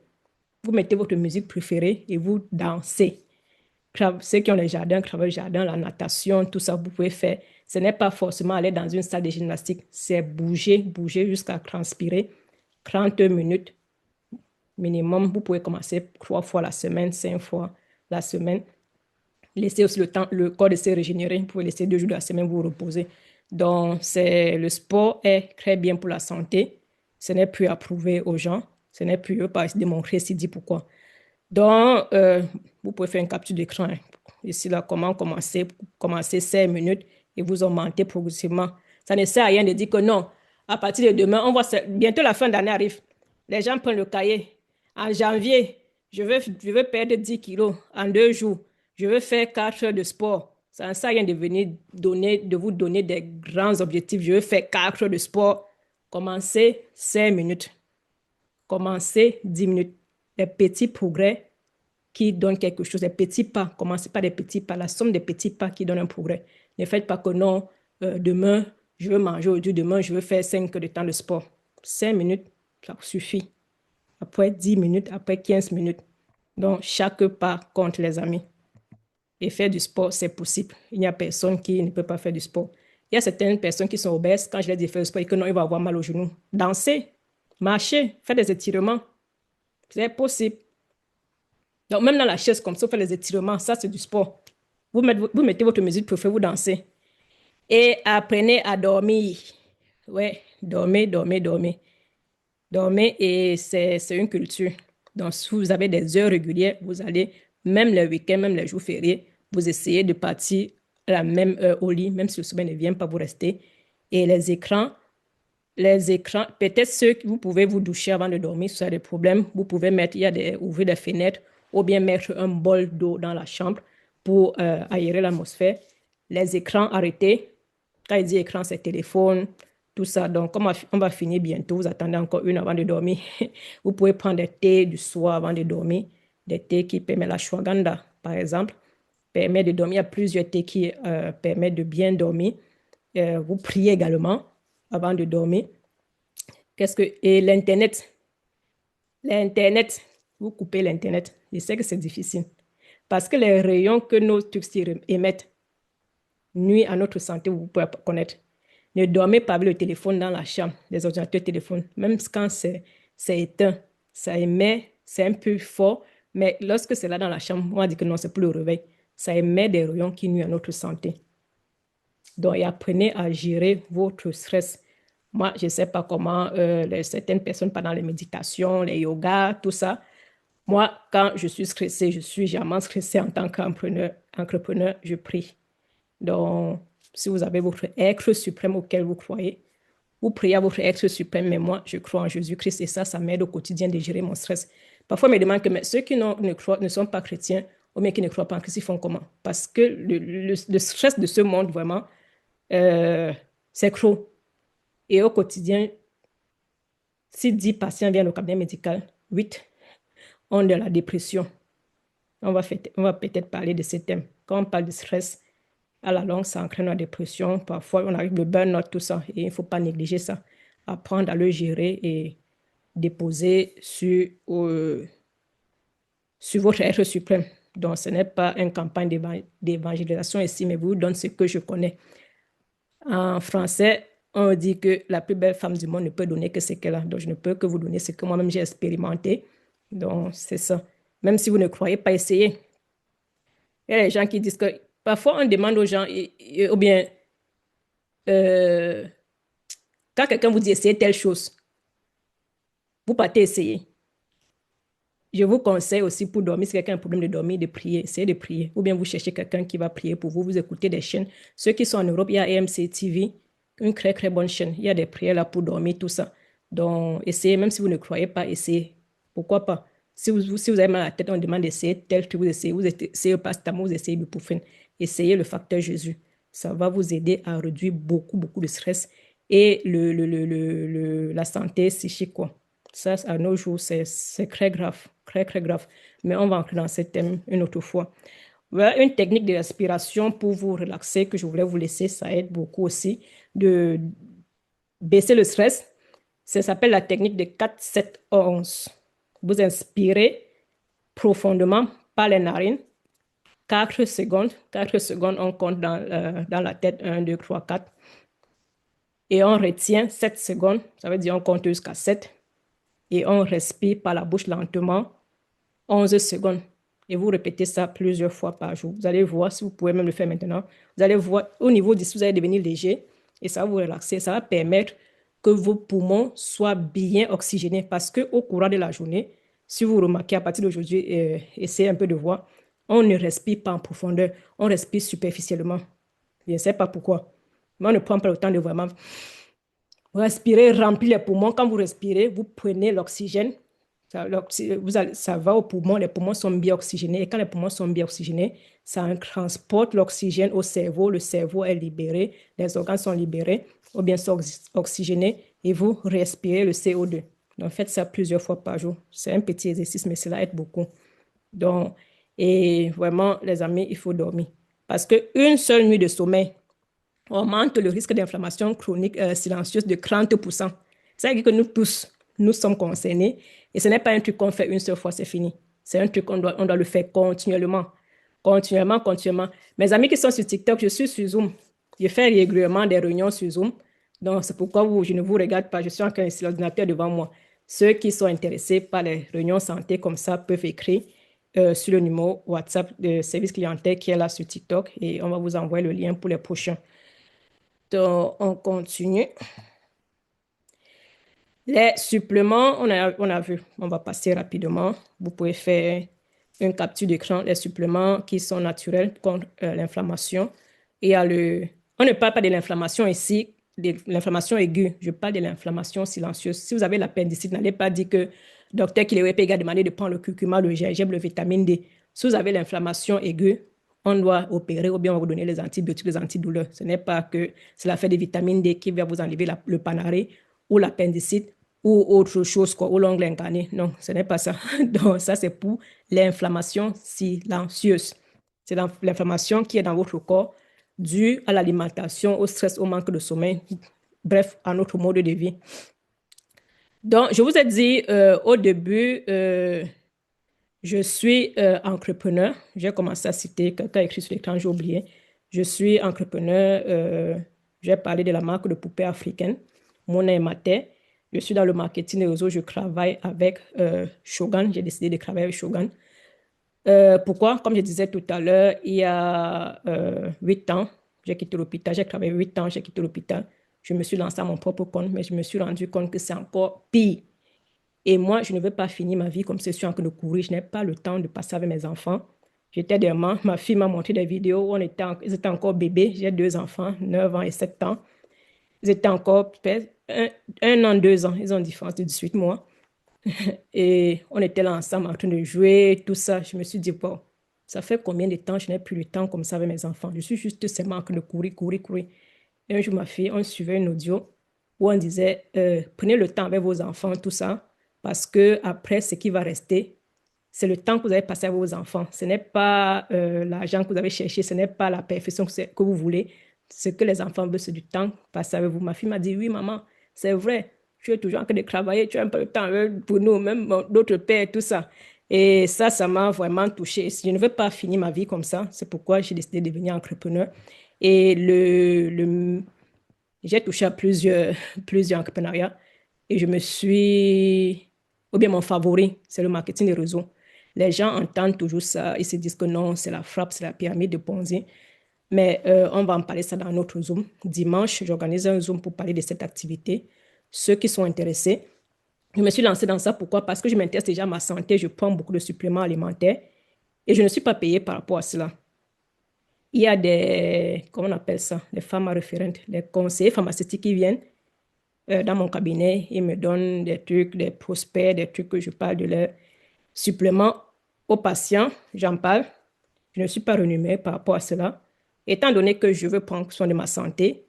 Vous mettez votre musique préférée et vous dansez. Ceux qui ont les jardins, travaillent le jardin, la natation, tout ça, vous pouvez faire. Ce n'est pas forcément aller dans une salle de gymnastique, c'est bouger, bouger jusqu'à transpirer. 30 minutes minimum. Vous pouvez commencer 3 fois la semaine, 5 fois la semaine. Laissez aussi le temps, le corps de se régénérer. Vous pouvez laisser 2 jours de la semaine vous reposer. Donc, le sport est très bien pour la santé. Ce n'est plus à prouver aux gens. Ce n'est plus pas démontrer si dit pourquoi. Donc, vous pouvez faire une capture d'écran. Ici, là, comment commencer 5 minutes et vous augmentez progressivement. Ça ne sert à rien de dire que non, à partir de demain, bientôt la fin d'année arrive. Les gens prennent le cahier. En janvier, je veux perdre 10 kilos en 2 jours. Je veux faire 4 heures de sport. Ça ne sert à rien de vous donner des grands objectifs. Je veux faire 4 heures de sport. Commencez 5 minutes. Commencez 10 minutes. Des petits progrès qui donnent quelque chose, des petits pas. Commencez par des petits pas, la somme des petits pas qui donnent un progrès. Ne faites pas que non, demain, je veux manger aujourd'hui, demain, je veux faire 5 heures de temps de sport. 5 minutes, ça suffit. Après 10 minutes, après 15 minutes. Donc, chaque pas compte, les amis. Et faire du sport, c'est possible. Il n'y a personne qui ne peut pas faire du sport. Il y a certaines personnes qui sont obèses. Quand je leur dis de faire du sport, et que non, ils vont avoir mal aux genoux. Danser, marcher, faire des étirements. C'est possible. Donc, même dans la chaise, comme ça, vous faites les étirements. Ça, c'est du sport. Vous mettez votre musique préférée, vous dansez. Et apprenez à dormir. Ouais, dormez, dormez, dormez. Dormez et c'est une culture. Donc, si vous avez des heures régulières, vous allez, même les week-ends, même les jours fériés, vous essayez de partir la même heure au lit, même si le sommeil ne vient pas vous rester. Et les écrans, peut-être ceux que vous pouvez vous doucher avant de dormir, si vous avez des problèmes, vous pouvez mettre, ouvrir des fenêtres ou bien mettre un bol d'eau dans la chambre pour aérer l'atmosphère. Les écrans arrêtés. Quand il dit écran, c'est téléphone, tout ça. Donc, comme on va finir bientôt, vous attendez encore une avant de dormir. Vous pouvez prendre des thés du soir avant de dormir, des thés qui permettent la ashwagandha, par exemple, permet de dormir. Il y a plusieurs thés qui permettent de bien dormir. Vous priez également avant de dormir. Et l'Internet, vous coupez l'Internet. Je sais que c'est difficile parce que les rayons que nos trucs émettent nuisent à notre santé, vous pouvez connaître. Ne dormez pas avec le téléphone dans la chambre, les ordinateurs téléphones, même quand c'est éteint, ça émet, c'est un peu fort, mais lorsque c'est là dans la chambre, on va dire que non, c'est pour le réveil. Ça émet des rayons qui nuisent à notre santé. Donc, et apprenez à gérer votre stress. Moi, je ne sais pas comment certaines personnes pendant les méditations, les yogas, tout ça. Moi, quand je suis stressée, je suis jamais stressée en tant qu'entrepreneur, je prie. Donc, si vous avez votre être suprême auquel vous croyez, vous priez à votre être suprême, mais moi, je crois en Jésus-Christ et ça m'aide au quotidien de gérer mon stress. Parfois, on me demande que mais ceux qui ne sont pas chrétiens ou bien qui ne croient pas en Christ, ils font comment? Parce que le stress de ce monde, vraiment, euh, c'est trop. Et au quotidien, si 10 patients viennent au cabinet médical, 8 ont de la dépression. On va peut-être parler de ces thèmes. Quand on parle de stress, à la longue, ça entraîne la dépression. Parfois, on arrive le burn-out, tout ça. Et il ne faut pas négliger ça. Apprendre à le gérer et déposer sur votre être suprême. Donc, ce n'est pas une campagne d'évangélisation ici, mais vous donne ce que je connais. En français, on dit que la plus belle femme du monde ne peut donner que ce qu'elle a. Donc, je ne peux que vous donner ce que moi-même j'ai expérimenté. Donc, c'est ça. Même si vous ne croyez pas, essayez. Il y a des gens qui disent que parfois on demande aux gens, ou bien euh, quand quelqu'un vous dit essayez telle chose, vous partez essayer. Je vous conseille aussi pour dormir, si quelqu'un a un problème de dormir, de prier, essayez de prier. Ou bien vous cherchez quelqu'un qui va prier pour vous, vous écoutez des chaînes. Ceux qui sont en Europe, il y a AMC TV, une très très bonne chaîne. Il y a des prières là pour dormir, tout ça. Donc, essayez, même si vous ne croyez pas, essayez. Pourquoi pas? Si vous avez mal à la tête, on demande d'essayer tel truc, vous essayez le pastamol, vous essayez l'ibuprofène. Essayez le facteur Jésus. Ça va vous aider à réduire beaucoup, beaucoup de stress et la santé psychique, quoi. Ça, à nos jours, c'est très grave, très, très grave. Mais on va entrer dans ce thème une autre fois. Voilà une technique de respiration pour vous relaxer que je voulais vous laisser. Ça aide beaucoup aussi de baisser le stress. Ça s'appelle la technique de 4-7-11. Vous inspirez profondément par les narines. 4 secondes. 4 secondes, on compte dans la tête. 1, 2, 3, 4. Et on retient 7 secondes. Ça veut dire on compte jusqu'à 7 et on respire par la bouche lentement 11 secondes. Et vous répétez ça plusieurs fois par jour. Vous allez voir, si vous pouvez même le faire maintenant, vous allez voir au niveau du vous allez devenir léger et ça va vous relaxer. Ça va permettre que vos poumons soient bien oxygénés parce qu'au courant de la journée, si vous remarquez à partir d'aujourd'hui, essayez un peu de voir, on ne respire pas en profondeur, on respire superficiellement. Je ne sais pas pourquoi, mais on ne prend pas le temps de vraiment respirer, remplir les poumons. Quand vous respirez, vous prenez l'oxygène. Ça va aux poumons, les poumons sont bien oxygénés. Et quand les poumons sont bien oxygénés, ça transporte l'oxygène au cerveau. Le cerveau est libéré, les organes sont libérés ou bien sont oxygénés et vous respirez le CO2. Donc, faites ça plusieurs fois par jour. C'est un petit exercice, mais cela aide beaucoup. Donc, et vraiment, les amis, il faut dormir. Parce qu'une seule nuit de sommeil augmente le risque d'inflammation chronique silencieuse de 30%. Ça veut dire que nous tous, nous sommes concernés. Et ce n'est pas un truc qu'on fait une seule fois, c'est fini. C'est un truc on doit le faire continuellement. Continuellement, continuellement. Mes amis qui sont sur TikTok, je suis sur Zoom. Je fais régulièrement des réunions sur Zoom. Donc, c'est pourquoi je ne vous regarde pas. Je suis en train de l'ordinateur devant moi. Ceux qui sont intéressés par les réunions santé comme ça peuvent écrire sur le numéro WhatsApp de service clientèle qui est là sur TikTok et on va vous envoyer le lien pour les prochains. Donc, on continue. Les suppléments, on a vu, on va passer rapidement. Vous pouvez faire une capture d'écran. Les suppléments qui sont naturels contre l'inflammation. Il y a le... On ne parle pas de l'inflammation ici, de l'inflammation aiguë. Je parle de l'inflammation silencieuse. Si vous avez l'appendicite, n'allez pas dire que docteur Kilewepé a demandé de prendre le curcuma, le gingembre, le vitamine D. Si vous avez l'inflammation aiguë, on doit opérer ou bien on va vous donner les antibiotiques, les antidouleurs. Ce n'est pas que c'est l'affaire des vitamines D qui va vous enlever le panaré ou l'appendicite ou autre chose, quoi, ou l'ongle incarné. Non, ce n'est pas ça. Donc, ça, c'est pour l'inflammation silencieuse. C'est l'inflammation qui est dans votre corps due à l'alimentation, au stress, au manque de sommeil, bref, à notre mode de vie. Donc, je vous ai dit au début, je suis entrepreneur. J'ai commencé à citer, quelqu'un a écrit sur l'écran, j'ai oublié. Je suis entrepreneur. J'ai parlé de la marque de poupées africaines, Mona et Maté. Je suis dans le marketing des réseaux. Je travaille avec Shogun. J'ai décidé de travailler avec Shogun. Pourquoi? Comme je disais tout à l'heure, il y a 8 ans, j'ai quitté l'hôpital. J'ai travaillé 8 ans, j'ai quitté l'hôpital. Je me suis lancé à mon propre compte, mais je me suis rendu compte que c'est encore pire. Et moi, je ne veux pas finir ma vie comme si je suis en train de courir. Je n'ai pas le temps de passer avec mes enfants. J'étais dernièrement, ma fille m'a montré des vidéos où ils étaient encore bébés. J'ai 2 enfants, 9 ans et 7 ans. Ils étaient encore peut-être 1 an, 2 ans. Ils ont une différence de 18 mois. Et on était là ensemble en train de jouer, tout ça. Je me suis dit, bon, ça fait combien de temps je n'ai plus le temps comme ça avec mes enfants? Je suis juste seulement en train de courir, courir, courir. Et un jour, ma fille, on suivait une audio où on disait, prenez le temps avec vos enfants, tout ça, parce que après, ce qui va rester, c'est le temps que vous avez passé avec vos enfants. Ce n'est pas l'argent que vous avez cherché, ce n'est pas la perfection que vous voulez. Ce que les enfants veulent, c'est du temps passé avec vous. Ma fille m'a dit, oui, maman, c'est vrai. Tu es toujours en train de travailler, tu as un peu de temps pour nous, même d'autres pères, tout ça. Et ça m'a vraiment touchée. Je ne veux pas finir ma vie comme ça. C'est pourquoi j'ai décidé de devenir entrepreneur. Et j'ai touché à plusieurs entrepreneuriats. Et je me suis... Ou bien mon favori, c'est le marketing des réseaux. Les gens entendent toujours ça. Ils se disent que non, c'est la frappe, c'est la pyramide de Ponzi. Mais on va en parler ça dans notre Zoom. Dimanche, j'organise un Zoom pour parler de cette activité. Ceux qui sont intéressés, je me suis lancée dans ça. Pourquoi? Parce que je m'intéresse déjà à ma santé. Je prends beaucoup de suppléments alimentaires et je ne suis pas payée par rapport à cela. Il y a comment on appelle ça, des femmes référentes, des conseillers pharmaceutiques qui viennent dans mon cabinet. Ils me donnent des trucs, des prospects, des trucs que je parle de leurs suppléments aux patients. J'en parle. Je ne suis pas rémunérée par rapport à cela. Étant donné que je veux prendre soin de ma santé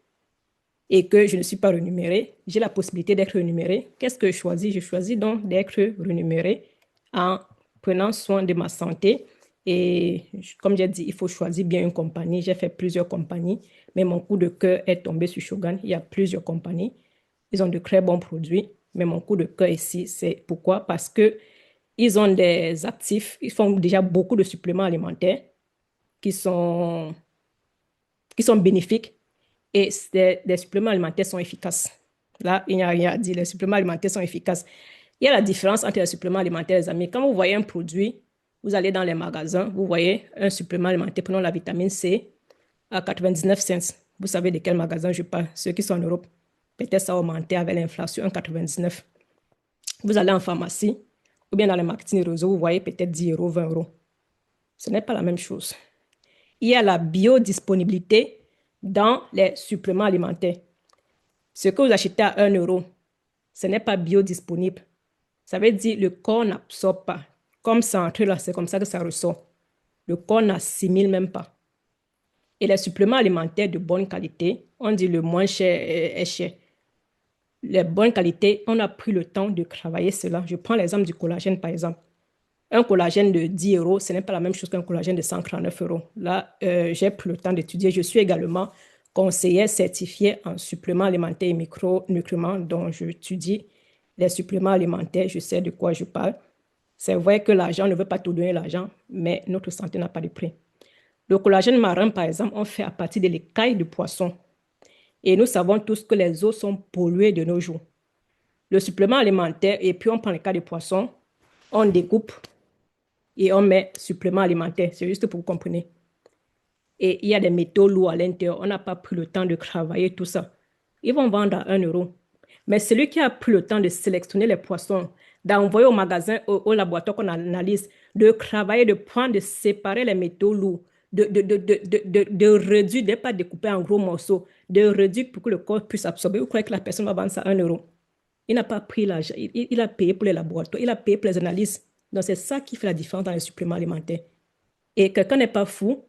et que je ne suis pas rémunérée, j'ai la possibilité d'être rémunérée. Qu'est-ce que je choisis? Je choisis donc d'être rémunérée en prenant soin de ma santé. Et comme j'ai dit, il faut choisir bien une compagnie. J'ai fait plusieurs compagnies, mais mon coup de cœur est tombé sur Shogun. Il y a plusieurs compagnies. Ils ont de très bons produits, mais mon coup de cœur ici, c'est pourquoi? Parce que ils ont des actifs, ils font déjà beaucoup de suppléments alimentaires qui sont bénéfiques et les suppléments alimentaires sont efficaces. Là, il n'y a rien à dire. Les suppléments alimentaires sont efficaces. Il y a la différence entre les suppléments alimentaires, les amis. Quand vous voyez un produit, vous allez dans les magasins, vous voyez un supplément alimentaire, prenons la vitamine C à 99 cents. Vous savez de quel magasin je parle, ceux qui sont en Europe. Peut-être ça a augmenté avec l'inflation, 1,99. Vous allez en pharmacie ou bien dans les marketing réseau, vous voyez peut-être 10 euros, 20 euros. Ce n'est pas la même chose. Il y a la biodisponibilité dans les suppléments alimentaires. Ce que vous achetez à 1 euro, ce n'est pas biodisponible. Ça veut dire que le corps n'absorbe pas. Comme ça entre là, c'est comme ça que ça ressort. Le corps n'assimile même pas. Et les suppléments alimentaires de bonne qualité, on dit le moins cher est cher. Les bonnes qualités, on a pris le temps de travailler cela. Je prends l'exemple du collagène, par exemple. Un collagène de 10 euros, ce n'est pas la même chose qu'un collagène de 139 euros. Là, j'ai pris le temps d'étudier. Je suis également conseillère certifiée en suppléments alimentaires et micronutriments, dont j'étudie les suppléments alimentaires. Je sais de quoi je parle. C'est vrai que l'argent ne veut pas tout donner l'argent, mais notre santé n'a pas de prix. Le collagène marin, par exemple, on fait à partir de l'écaille de poisson. Et nous savons tous que les eaux sont polluées de nos jours. Le supplément alimentaire, et puis on prend l'écaille de poisson, on découpe et on met supplément alimentaire. C'est juste pour que vous compreniez. Et il y a des métaux lourds à l'intérieur. On n'a pas pris le temps de travailler tout ça. Ils vont vendre à 1 euro. Mais celui qui a pris le temps de sélectionner les poissons, d'envoyer au magasin, au laboratoire qu'on analyse, de travailler, de prendre, de séparer les métaux lourds, de réduire, de ne pas découper en gros morceaux, de réduire pour que le corps puisse absorber. Vous croyez que la personne va vendre ça à 1 euro? Il n'a pas pris l'argent, il a payé pour les laboratoires, il a payé pour les analyses. Donc, c'est ça qui fait la différence dans les suppléments alimentaires. Et quelqu'un n'est pas fou.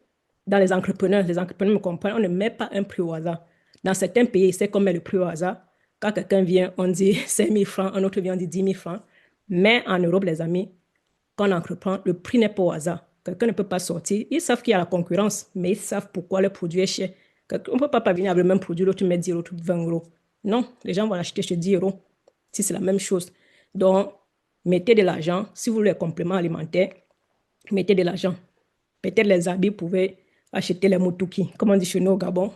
Dans les entrepreneurs me comprennent, on ne met pas un prix au hasard. Dans certains pays, c'est qu'on met le prix au hasard. Quand quelqu'un vient, on dit 5 000 francs, un autre vient, on dit 10 000 francs. Mais en Europe, les amis, quand on entreprend, le prix n'est pas au hasard. Quelqu'un ne peut pas sortir. Ils savent qu'il y a la concurrence, mais ils savent pourquoi le produit est cher. On ne peut pas venir avec le même produit, l'autre met 10 euros, l'autre 20 euros. Non, les gens vont l'acheter chez 10 euros si c'est la même chose. Donc, mettez de l'argent. Si vous voulez les compléments alimentaires, mettez de l'argent. Peut-être les habits, vous pouvez acheter les moutouki, comme on dit chez nous au Gabon.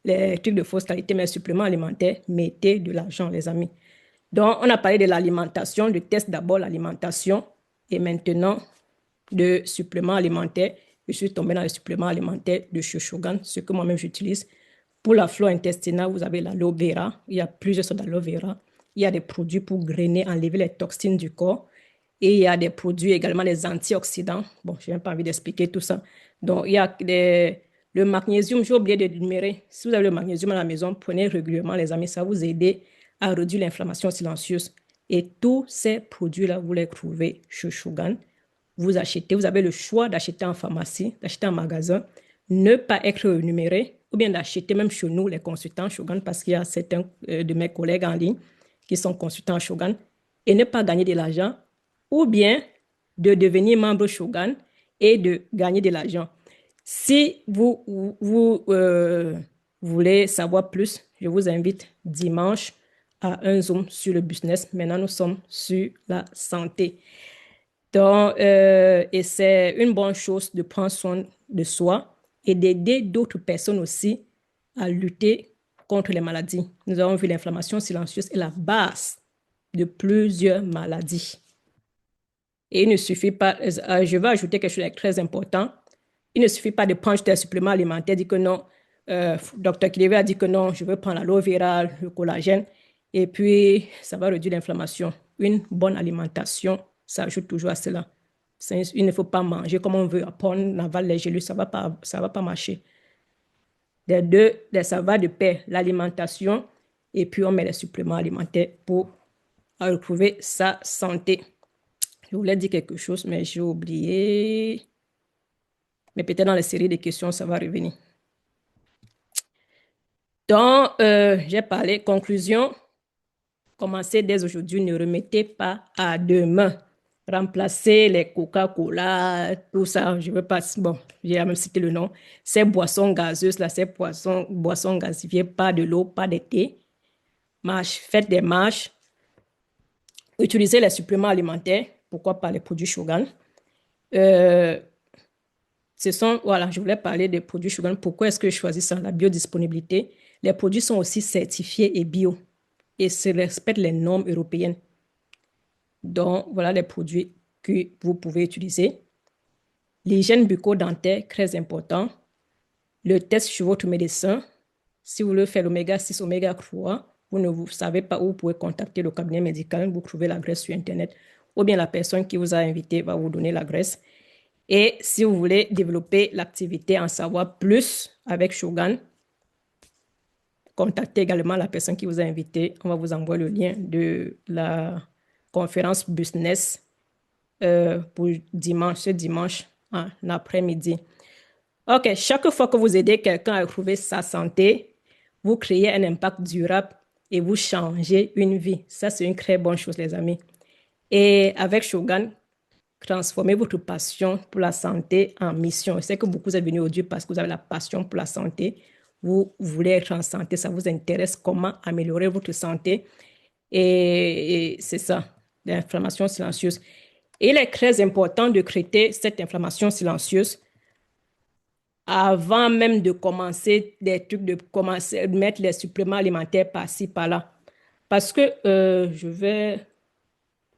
Les trucs de fausse qualité, mais les suppléments alimentaires, mettez de l'argent, les amis. Donc, on a parlé de l'alimentation, de test d'abord l'alimentation et maintenant de suppléments alimentaires. Je suis tombée dans les suppléments alimentaires de Shoshogan, ce que moi-même j'utilise. Pour la flore intestinale, vous avez l'aloe vera. Il y a plusieurs sortes d'aloe vera. Il y a des produits pour grainer, enlever les toxines du corps. Et il y a des produits également, des antioxydants. Bon, je n'ai pas envie d'expliquer tout ça. Donc, il y a le magnésium, j'ai oublié de l'énumérer. Si vous avez le magnésium à la maison, prenez régulièrement, les amis, ça va vous aider à réduire l'inflammation silencieuse. Et tous ces produits-là, vous les trouvez chez Shogun. Vous achetez, vous avez le choix d'acheter en pharmacie, d'acheter en magasin, ne pas être rémunéré, ou bien d'acheter même chez nous les consultants Shogun, parce qu'il y a certains de mes collègues en ligne qui sont consultants Shogun, et ne pas gagner de l'argent, ou bien de devenir membre Shogun et de gagner de l'argent. Si vous voulez savoir plus, je vous invite dimanche à un Zoom sur le business. Maintenant, nous sommes sur la santé. Donc, et c'est une bonne chose de prendre soin de soi et d'aider d'autres personnes aussi à lutter contre les maladies. Nous avons vu l'inflammation silencieuse est la base de plusieurs maladies. Et il ne suffit pas, je vais ajouter quelque chose de très important, il ne suffit pas de prendre des suppléments alimentaires, dire que non, Dr. Kileve a dit que non, je veux prendre l'aloe vera, le collagène, et puis ça va réduire l'inflammation. Une bonne alimentation, ça ajoute toujours à cela. Il ne faut pas manger comme on veut, apprendre, on avale les gélules, ça va pas marcher. Les deux, ça va de pair, l'alimentation, et puis on met les suppléments alimentaires pour retrouver sa santé. Je voulais dire quelque chose, mais j'ai oublié. Mais peut-être dans les séries de questions, ça va revenir. Donc, j'ai parlé. Conclusion, commencez dès aujourd'hui, ne remettez pas à demain. Remplacez les Coca-Cola, tout ça, je ne veux pas, bon, j'ai même cité le nom. Ces boissons gazeuses, là, ces boissons gasifiées, pas de l'eau, pas de thé. Marche, faites des marches. Utilisez les suppléments alimentaires, pourquoi pas les produits Shogun. Voilà, je voulais parler des produits Shogun. Pourquoi est-ce que je choisis ça? La biodisponibilité. Les produits sont aussi certifiés et bio et se respectent les normes européennes. Donc, voilà les produits que vous pouvez utiliser. L'hygiène bucco-dentaire, très important. Le test chez votre médecin. Si vous voulez faire l'oméga 6, oméga 3, vous ne savez pas où vous pouvez contacter le cabinet médical, vous trouvez l'adresse sur Internet, ou bien la personne qui vous a invité va vous donner l'adresse. Et si vous voulez développer l'activité, en savoir plus avec Shogun, contactez également la personne qui vous a invité. On va vous envoyer le lien de la conférence business pour ce dimanche en après-midi. OK, chaque fois que vous aidez quelqu'un à retrouver sa santé, vous créez un impact durable et vous changez une vie. Ça, c'est une très bonne chose, les amis. Et avec Shogun, transformez votre passion pour la santé en mission. Je sais que beaucoup êtes venus aujourd'hui parce que vous avez la passion pour la santé. Vous voulez être en santé, ça vous intéresse comment améliorer votre santé. Et c'est ça, l'inflammation silencieuse. Et il est très important de traiter cette inflammation silencieuse avant même de commencer des trucs, de commencer de mettre les suppléments alimentaires par-ci, par-là. Parce que je vais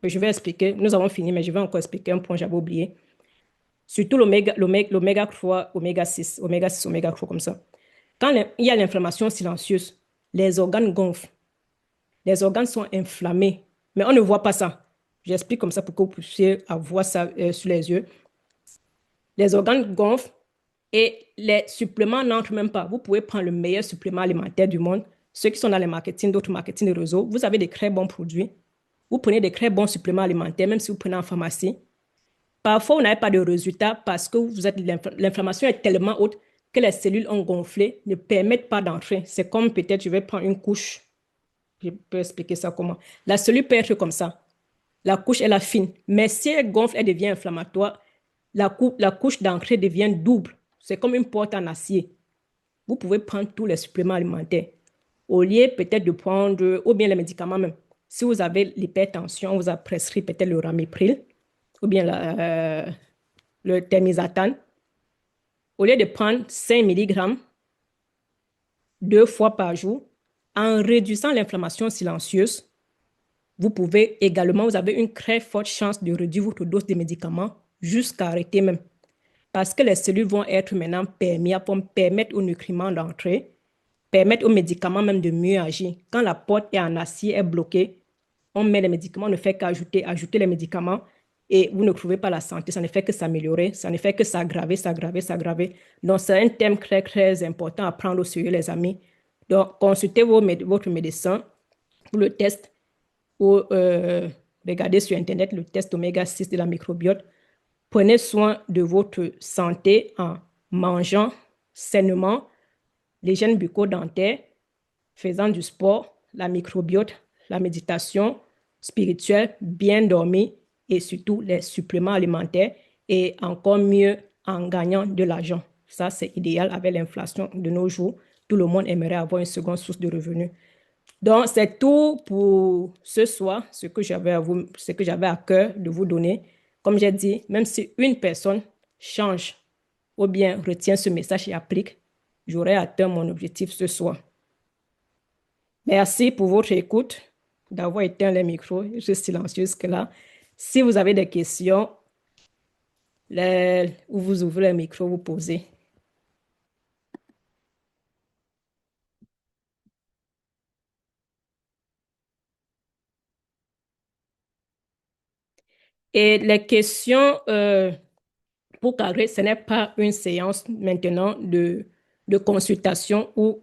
expliquer, nous avons fini, mais je vais encore expliquer un point que j'avais oublié. Surtout l'oméga 3, oméga 6, oméga 6, oméga 3 comme ça. Quand il y a l'inflammation silencieuse, les organes gonflent. Les organes sont inflammés, mais on ne voit pas ça. J'explique comme ça pour que vous puissiez avoir ça sur les yeux. Les organes gonflent Et les suppléments n'entrent même pas. Vous pouvez prendre le meilleur supplément alimentaire du monde. Ceux qui sont dans les marketing, d'autres marketing de réseau, vous avez des très bons produits. Vous prenez des très bons suppléments alimentaires, même si vous prenez en pharmacie. Parfois, vous n'avez pas de résultat parce que l'inflammation est tellement haute que les cellules ont gonflé, ne permettent pas d'entrer. C'est comme peut-être, je vais prendre une couche. Je peux expliquer ça comment. La cellule peut être comme ça. La couche est la fine. Mais si elle gonfle, elle devient inflammatoire. La couche d'entrée devient double. C'est comme une porte en acier. Vous pouvez prendre tous les suppléments alimentaires. Au lieu peut-être de prendre, ou bien les médicaments même. Si vous avez l'hypertension, on vous a prescrit peut-être le Ramipril, ou bien le Temizatan. Au lieu de prendre 5 mg 2 fois par jour, en réduisant l'inflammation silencieuse, vous pouvez également, vous avez une très forte chance de réduire votre dose de médicaments jusqu'à arrêter même. Parce que les cellules vont être maintenant perméables, vont permettre aux nutriments d'entrer, permettre aux médicaments même de mieux agir. Quand la porte est en acier, est bloquée, on met les médicaments, on ne fait ajouter les médicaments et vous ne trouvez pas la santé. Ça ne fait que s'améliorer, ça ne fait que s'aggraver, s'aggraver, s'aggraver. Donc, c'est un thème très, très important à prendre au sérieux, les amis. Donc, consultez votre médecin pour le test ou regardez sur Internet le test oméga 6 de la microbiote. Prenez soin de votre santé en mangeant sainement, l'hygiène bucco-dentaire, faisant du sport, la microbiote, la méditation spirituelle, bien dormir et surtout les suppléments alimentaires et encore mieux en gagnant de l'argent. Ça, c'est idéal avec l'inflation de nos jours. Tout le monde aimerait avoir une seconde source de revenus. Donc, c'est tout pour ce soir, ce que j'avais à cœur de vous donner. Comme j'ai dit, même si une personne change ou bien retient ce message et applique, j'aurai atteint mon objectif ce soir. Merci pour votre écoute, d'avoir éteint les micros. Je suis silencieuse que là. Si vous avez des questions, vous ouvrez le micro, vous posez. Et les questions, pour cadrer, ce n'est pas une séance maintenant de consultation où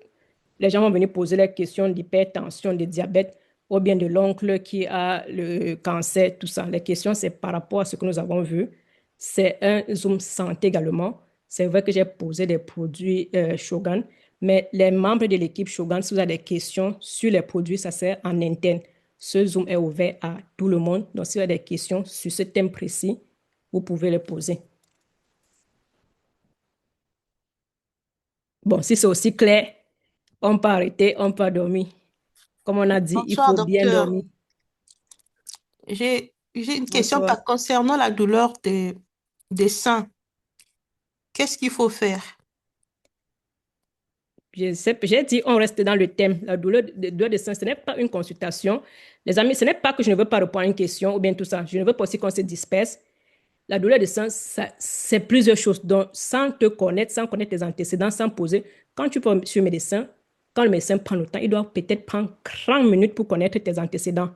les gens vont venir poser les questions d'hypertension, de diabète ou bien de l'oncle qui a le cancer, tout ça. Les questions, c'est par rapport à ce que nous avons vu. C'est un Zoom santé également. C'est vrai que j'ai posé des produits Shogun, mais les membres de l'équipe Shogun, si vous avez des questions sur les produits, ça sert en interne. Ce Zoom est ouvert à tout le monde. Donc, si vous avez des questions sur ce thème précis, vous pouvez les poser. Bon, si c'est aussi clair, on peut arrêter, on peut dormir. Comme on a dit, il Bonsoir, faut bien docteur. dormir. J'ai une question Bonsoir. concernant la douleur des seins. Qu'est-ce qu'il faut faire? J'ai dit, on reste dans le thème. La douleur de sein, ce n'est pas une consultation. Les amis, ce n'est pas que je ne veux pas répondre à une question ou bien tout ça. Je ne veux pas aussi qu'on se disperse. La douleur de sein, c'est plusieurs choses. Donc, sans te connaître, sans connaître tes antécédents, sans poser, quand tu vas sur le médecin, quand le médecin prend le temps, il doit peut-être prendre 30 minutes pour connaître tes antécédents.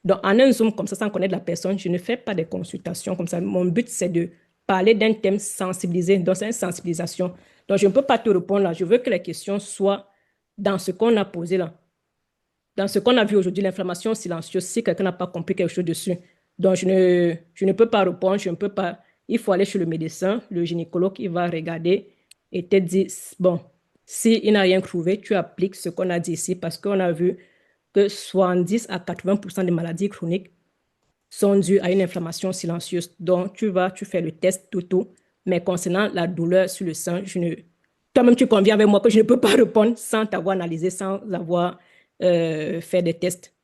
Donc, en un Zoom comme ça, sans connaître la personne, je ne fais pas de consultations comme ça. Mon but, c'est de parler d'un thème sensibilisé. Donc, c'est une sensibilisation. Donc, je ne peux pas te répondre là. Je veux que les questions soient dans ce qu'on a posé là. Dans ce qu'on a vu aujourd'hui, l'inflammation silencieuse, si quelqu'un n'a pas compris quelque chose dessus. Donc, je ne peux pas répondre, je ne peux pas. Il faut aller chez le médecin, le gynécologue, il va regarder et te dire, bon, s'il n'a rien trouvé, tu appliques ce qu'on a dit ici parce qu'on a vu que 70 à 80% des maladies chroniques sont dues à une inflammation silencieuse. Donc, tu fais le test, tout. Mais concernant la douleur sur le sein, toi-même, tu conviens avec moi que je ne peux pas répondre sans t'avoir analysé, sans avoir fait des tests.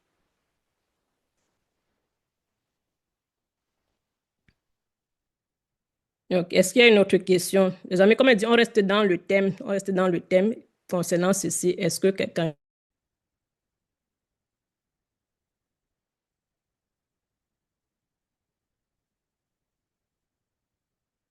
Donc, est-ce qu'il y a une autre question? Les amis, comme je dis, on reste dans le thème concernant ceci. Est-ce que quelqu'un